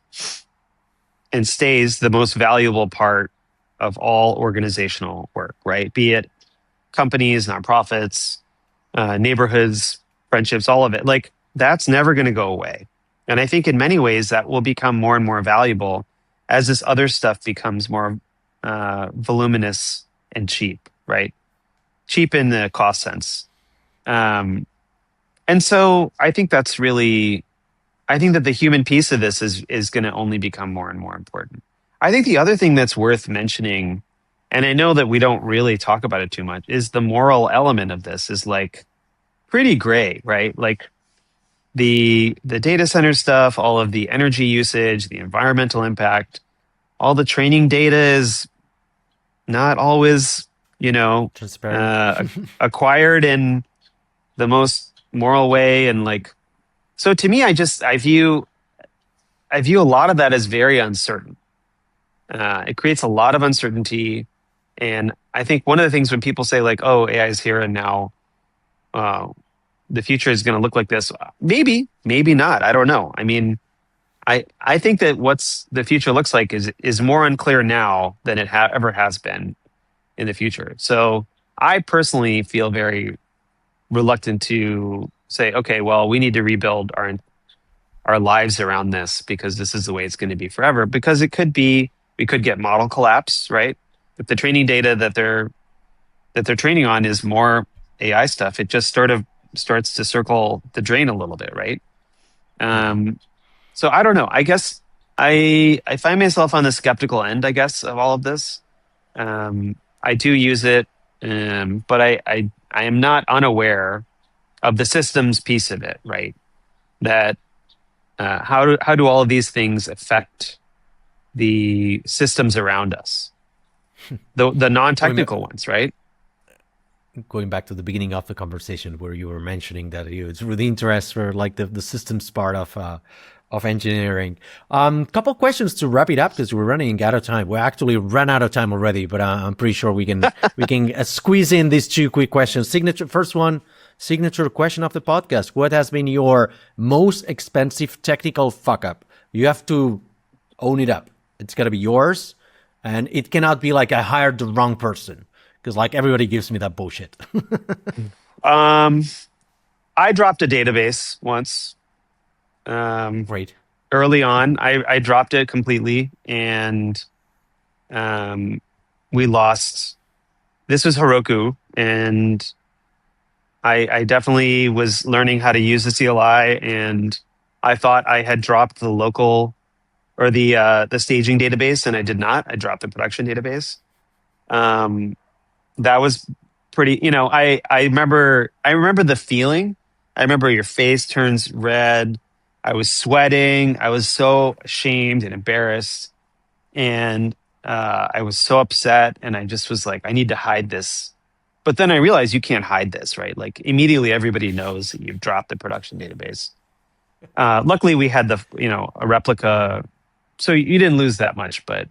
and stays the most valuable part of all organizational work, right? Be it companies, nonprofits, neighborhoods, friendships, all of it. Like that's never going to go away. And I think in many ways that will become more and more valuable as this other stuff becomes more voluminous and cheap, right? Cheap in the cost sense. And so I think that's really, I think that the human piece of this is going to only become more and more important. I think the other thing that's worth mentioning, and I know that we don't really talk about it too much, is the moral element of this is like pretty gray, right? Like the data center stuff, all of the energy usage, the environmental impact, all the training data is not always, transparent, acquired in the most moral way. And like, so to me, I view a lot of that as very uncertain. It creates a lot of uncertainty. And I think one of the things when people say like, oh, AI is here and now, the future is going to look like this. Maybe not. I don't know. I mean, I think that what's the future looks like is more unclear now than it ever has been in the future. So I personally feel very reluctant to say, okay, well, we need to rebuild our lives around this because this is the way it's going to be forever. Because it could be, we could get model collapse, right? If the training data that they're training on is more AI stuff, it just sort of starts to circle the drain a little bit, right? So I don't know. I guess I find myself on the skeptical end, I guess, of all of this. I do use it, but I am not unaware of the systems piece of it, right? That how do all of these things affect the systems around us, the non-technical ones, right? Going back to the beginning of the conversation where you were mentioning that it's really interest for like the systems part of engineering. Couple questions to wrap it up because we're running out of time. We actually ran out of time already, but I'm pretty sure we can squeeze in these two quick questions. First one, signature question of the podcast. What has been your most expensive technical fuck up? You have to own it up. It's got to be yours, and it cannot be like I hired the wrong person. Because like everybody gives me that bullshit. I dropped a database once. Great. Early on, I dropped it completely, and we lost. This was Heroku, and I definitely was learning how to use the CLI, and I thought I had dropped the local or the staging database, and I did not. I dropped the production database. That was pretty. I remember the feeling. I remember your face turns red. I was sweating. I was so ashamed and embarrassed, and I was so upset. And I just was like, I need to hide this. But then I realized you can't hide this, right? Like immediately, everybody knows that you've dropped the production database. Luckily, we had a replica, so you didn't lose that much. But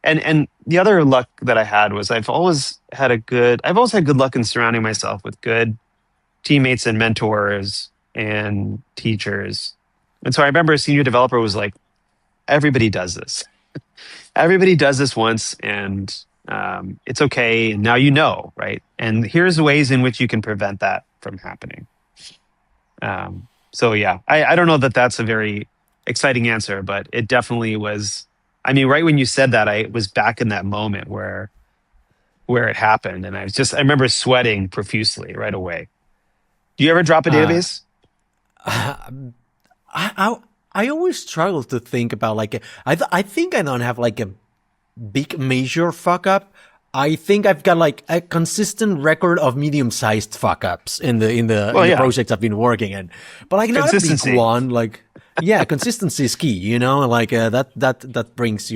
and the other luck that I had was I've always had good luck in surrounding myself with good teammates and mentors and teachers. And so I remember a senior developer was like, everybody does this. Everybody does this once, and it's okay. And now you know, right? And here's the ways in which you can prevent that from happening. So yeah, I don't know that that's a very exciting answer, but it definitely was. I mean, right when you said that, I was back in that moment where it happened, and I remember sweating profusely right away. Do you ever drop a database? I always struggle to think about like I think I don't have like a big major fuck up. I think I've got like a consistent record of medium-sized fuck ups in the projects I've been working in, but like not a big one. Like yeah, consistency is key. Like that brings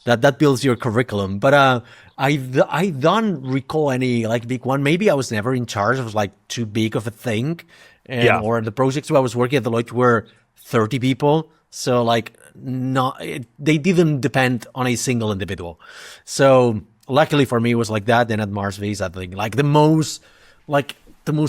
that builds your curriculum. But I don't recall any like big one. Maybe I was never in charge of like too big of a thing, or the projects where I was working at Deloitte were 30 people. So like they didn't depend on a single individual. So luckily for me, it was like that. Then at MarsBased, I think like the most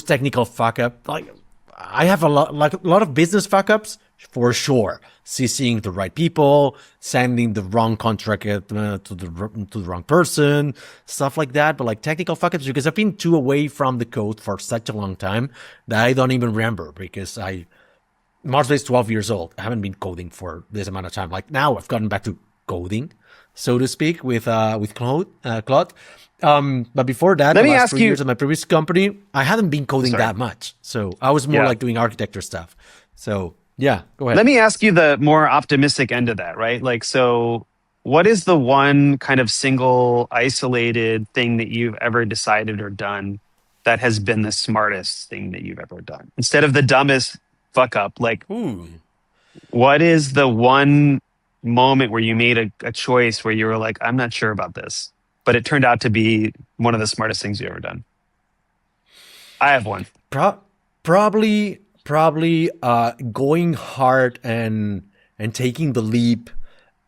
technical fuck up. Like I have a lot of business fuck ups for sure. CCing the right people, sending the wrong contract to the wrong person, stuff like that. But like technical fuck ups, because I've been too away from the code for such a long time that I don't even remember, because MarsBased 12 years old. I haven't been coding for this amount of time. Like now I've gotten back to coding, so to speak, with Claude. But before that, the last 3 years of my previous company, I hadn't been coding that much. So I was more like doing architecture stuff. So yeah, go ahead. Let me ask you the more optimistic end of that, right? Like, so what is the one kind of single isolated thing that you've ever decided or done that has been the smartest thing that you've ever done? Instead of the dumbest fuck up, like, what is the one moment where you made a choice where you were like, I'm not sure about this, but it turned out to be one of the smartest things you've ever done? I have one. Probably going hard and taking the leap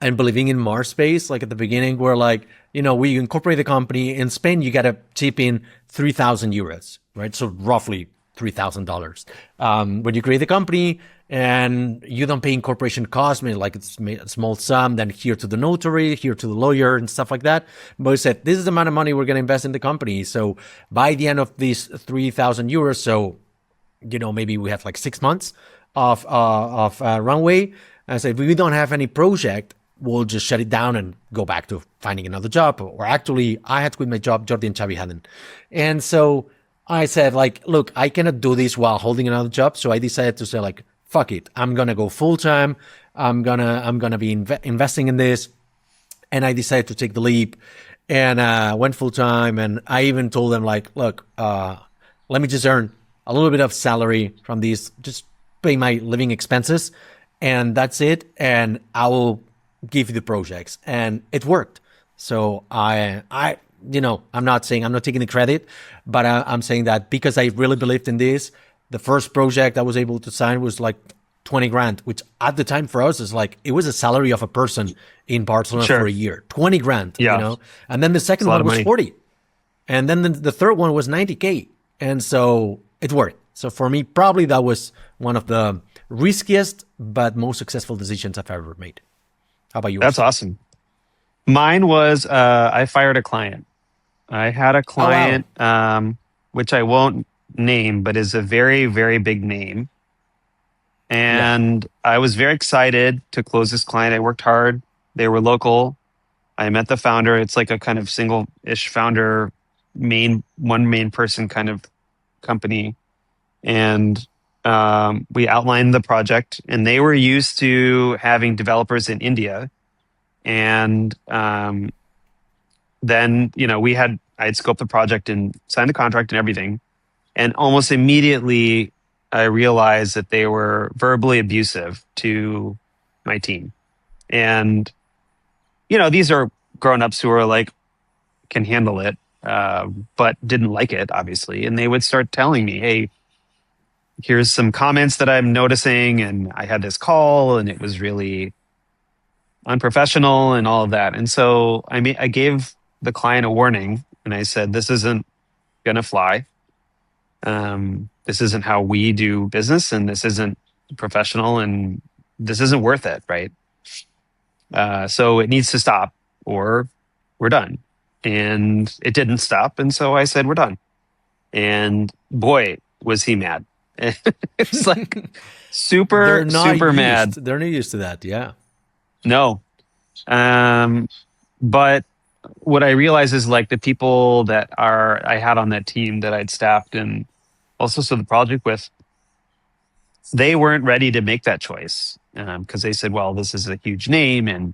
and believing in MarsBased. Like at the beginning, where like, we incorporate the company in Spain, you got to chip in 3,000 euros, right? So roughly $3,000. When you create the company and you don't pay incorporation costs, maybe like it's a small sum, then here to the notary, here to the lawyer and stuff like that. But we said, this is the amount of money we're going to invest in the company. So by the end of these 3,000 euros, so, maybe we have like 6 months of runway. And I said, if we don't have any project, we'll just shut it down and go back to finding another job. Or actually, I had to quit my job, Jordi and Xavi hadn't. And so I said, like, look, I cannot do this while holding another job. So I decided to say, like, fuck it. I'm going to go full time. I'm going to be investing in this. And I decided to take the leap and went full time. And I even told them, like, look, let me just earn a little bit of salary from these, just pay my living expenses. And that's it. And I will give you the projects. And it worked. So I'm not taking the credit, but I'm saying that because I really believed in this, the first project I was able to sign was like 20 grand, which at the time for us is like, it was a salary of a person in Barcelona for a year, 20 grand, and then the second one was 40. And then the third one was 90K. And so it worked. So for me, probably that was one of the riskiest, but most successful decisions I've ever made. How about you? That's awesome. Mine was, I fired a client. I had a client, which I won't name, but is a very, very big name. And I was very excited to close this client. I worked hard. They were local. I met the founder. It's like a kind of single-ish founder, one main person kind of company. And we outlined the project, and they were used to having developers in India. And then, I had scoped the project and signed the contract and everything. And almost immediately, I realized that they were verbally abusive to my team. And, these are grown-ups who are like, can handle it, but didn't like it, obviously. And they would start telling me, hey, here's some comments that I'm noticing. And I had this call and it was really unprofessional and all of that. And so I gave the client a warning and I said, this isn't going to fly. This isn't how we do business, and this isn't professional, and this isn't worth it, right? So it needs to stop or we're done. And it didn't stop. And so I said, we're done. And boy, was he mad. It's like super mad. They're not used to that. Yeah. No. But what I realized is like the people that I had on that team that I'd staffed and also so the project with, they weren't ready to make that choice because they said, well, this is a huge name and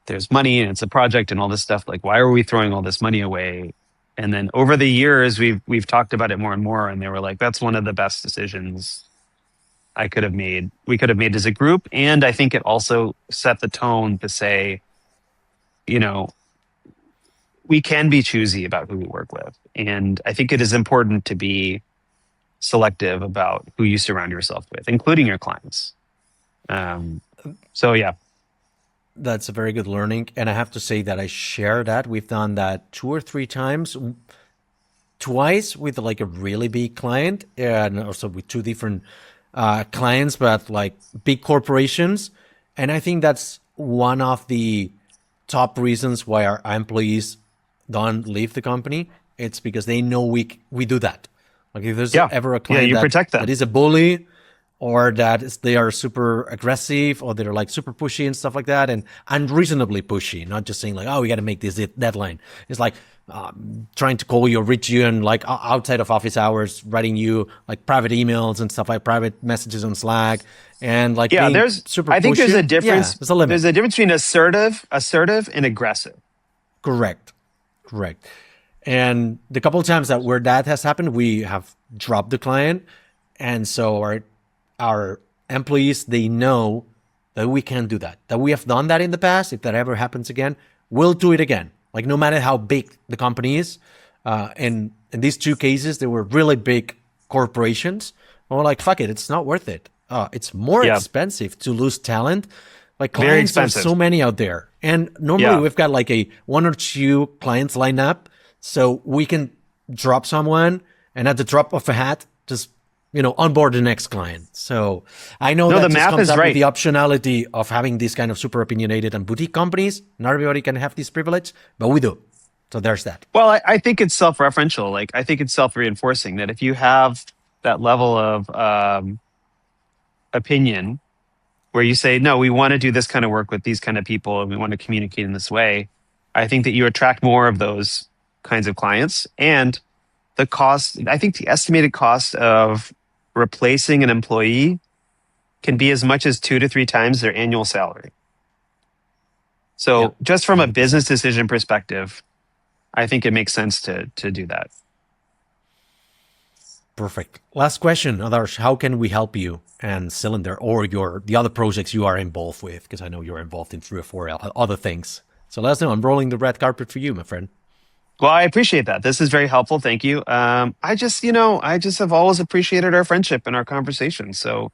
there's money and it's a project and all this stuff. Like, why are we throwing all this money away? And then over the years, we've talked about it more and more. And they were like, that's one of the best decisions we could have made as a group. And I think it also set the tone to say, we can be choosy about who we work with. And I think it is important to be selective about who you surround yourself with, including your clients. So yeah. That's a very good learning. And I have to say that I share that. We've done that 2 or 3 times, twice with like a really big client and also with 2 different clients, but like big corporations. And I think that's one of the top reasons why our employees don't leave the company. It's because they know we do that. Like if there's ever a client that is a bully, or that they are super aggressive, or they're like super pushy and stuff like that, and unreasonably pushy, not just saying like, oh, we got to make this deadline. It's like trying to call you or reach you and like outside of office hours, writing you like private emails and stuff, like private messages on Slack, and like there's super I think pushy. there's a difference. There's a limit. There's a difference between assertive and aggressive. Correct. And the couple of times where that has happened, we have dropped the client, and so our employees, they know that we can't do that we have done that in the past. If that ever happens again, we'll do it again. Like no matter how big the company is. And in these 2 cases, they were really big corporations. And we're like, fuck it, it's not worth it. It's more expensive to lose talent. Like clients, there's so many out there. And normally we've got like a 1 or 2 clients lined up. So we can drop someone and at the drop of a hat, just onboard the next client. So I know that the math comes is up right. with the optionality of having these kind of super opinionated and boutique companies. Not everybody can have this privilege, but we do. So there's that. Well, I think it's self-referential. Like I think it's self-reinforcing that if you have that level of opinion where you say, no, we want to do this kind of work with these kind of people and we want to communicate in this way, I think that you attract more of those kinds of clients. And the cost, I think the estimated cost of replacing an employee can be as much as 2 to 3 times their annual salary. So just from a business decision perspective, I think it makes sense to do that. Perfect. Last question, Adarsh. How can we help you and Cylinder or the other projects you are involved with? Because I know you're involved in 3 or 4 other things. So let us know. I'm rolling the red carpet for you, my friend. Well, I appreciate that. This is very helpful. Thank you. I just have always appreciated our friendship and our conversation. So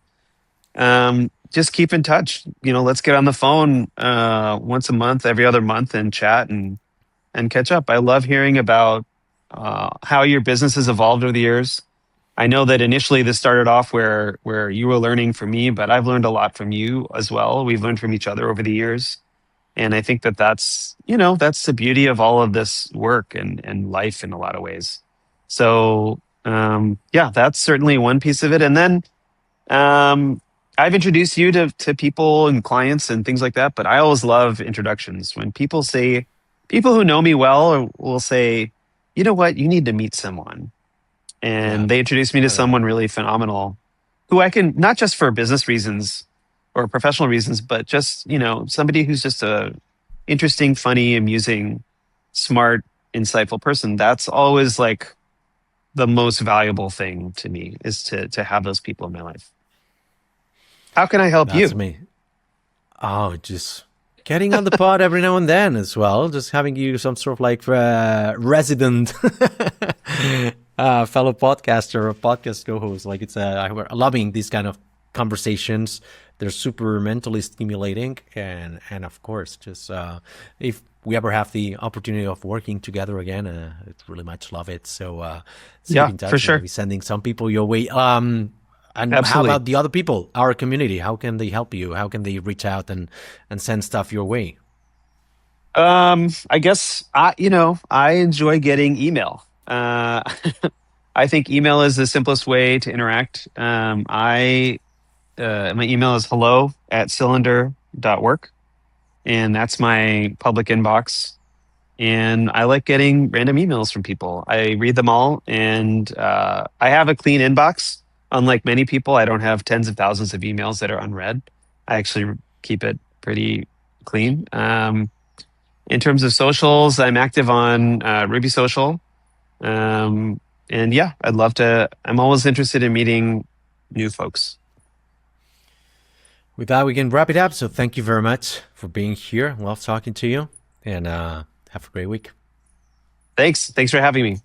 just keep in touch. Let's get on the phone once a month, every other month, and chat and catch up. I love hearing about how your business has evolved over the years. I know that initially this started off where you were learning from me, but I've learned a lot from you as well. We've learned from each other over the years. And I think that's the beauty of all of this work and life in a lot of ways. So, that's certainly one piece of it. And then I've introduced you to people and clients and things like that, but I always love introductions. When people say people who know me well will say, you know what, you need to meet someone. And Yeah. they introduced me to someone really phenomenal who I can, not just for business reasons or professional reasons, but just, somebody who's just a interesting, funny, amusing, smart, insightful person. That's always like the most valuable thing to me, is to have those people in my life. How can I help That's you? me. Oh, just getting on the pod every now and then as well. Just having you some sort of like resident fellow podcaster or podcast co-host. Like it's I'm loving these kind of conversations. They're super mentally stimulating, and of course, just if we ever have the opportunity of working together again, I'd really much love it. So keep Yeah, in touch. for sure. Maybe sending some people your way. And Absolutely. how about the other people, our community? How can they help you? How can they reach out and send stuff your way? I guess I enjoy getting email. I think email is the simplest way to interact. My email is hello@cylinder.work, and that's my public inbox. And I like getting random emails from people. I read them all, and I have a clean inbox. Unlike many people, I don't have tens of thousands of emails that are unread. I actually keep it pretty clean. In terms of socials, I'm active on Ruby Social. And yeah, I'm always interested in meeting new folks. With that, we can wrap it up. So thank you very much for being here. Love talking to you, and have a great week. Thanks for having me.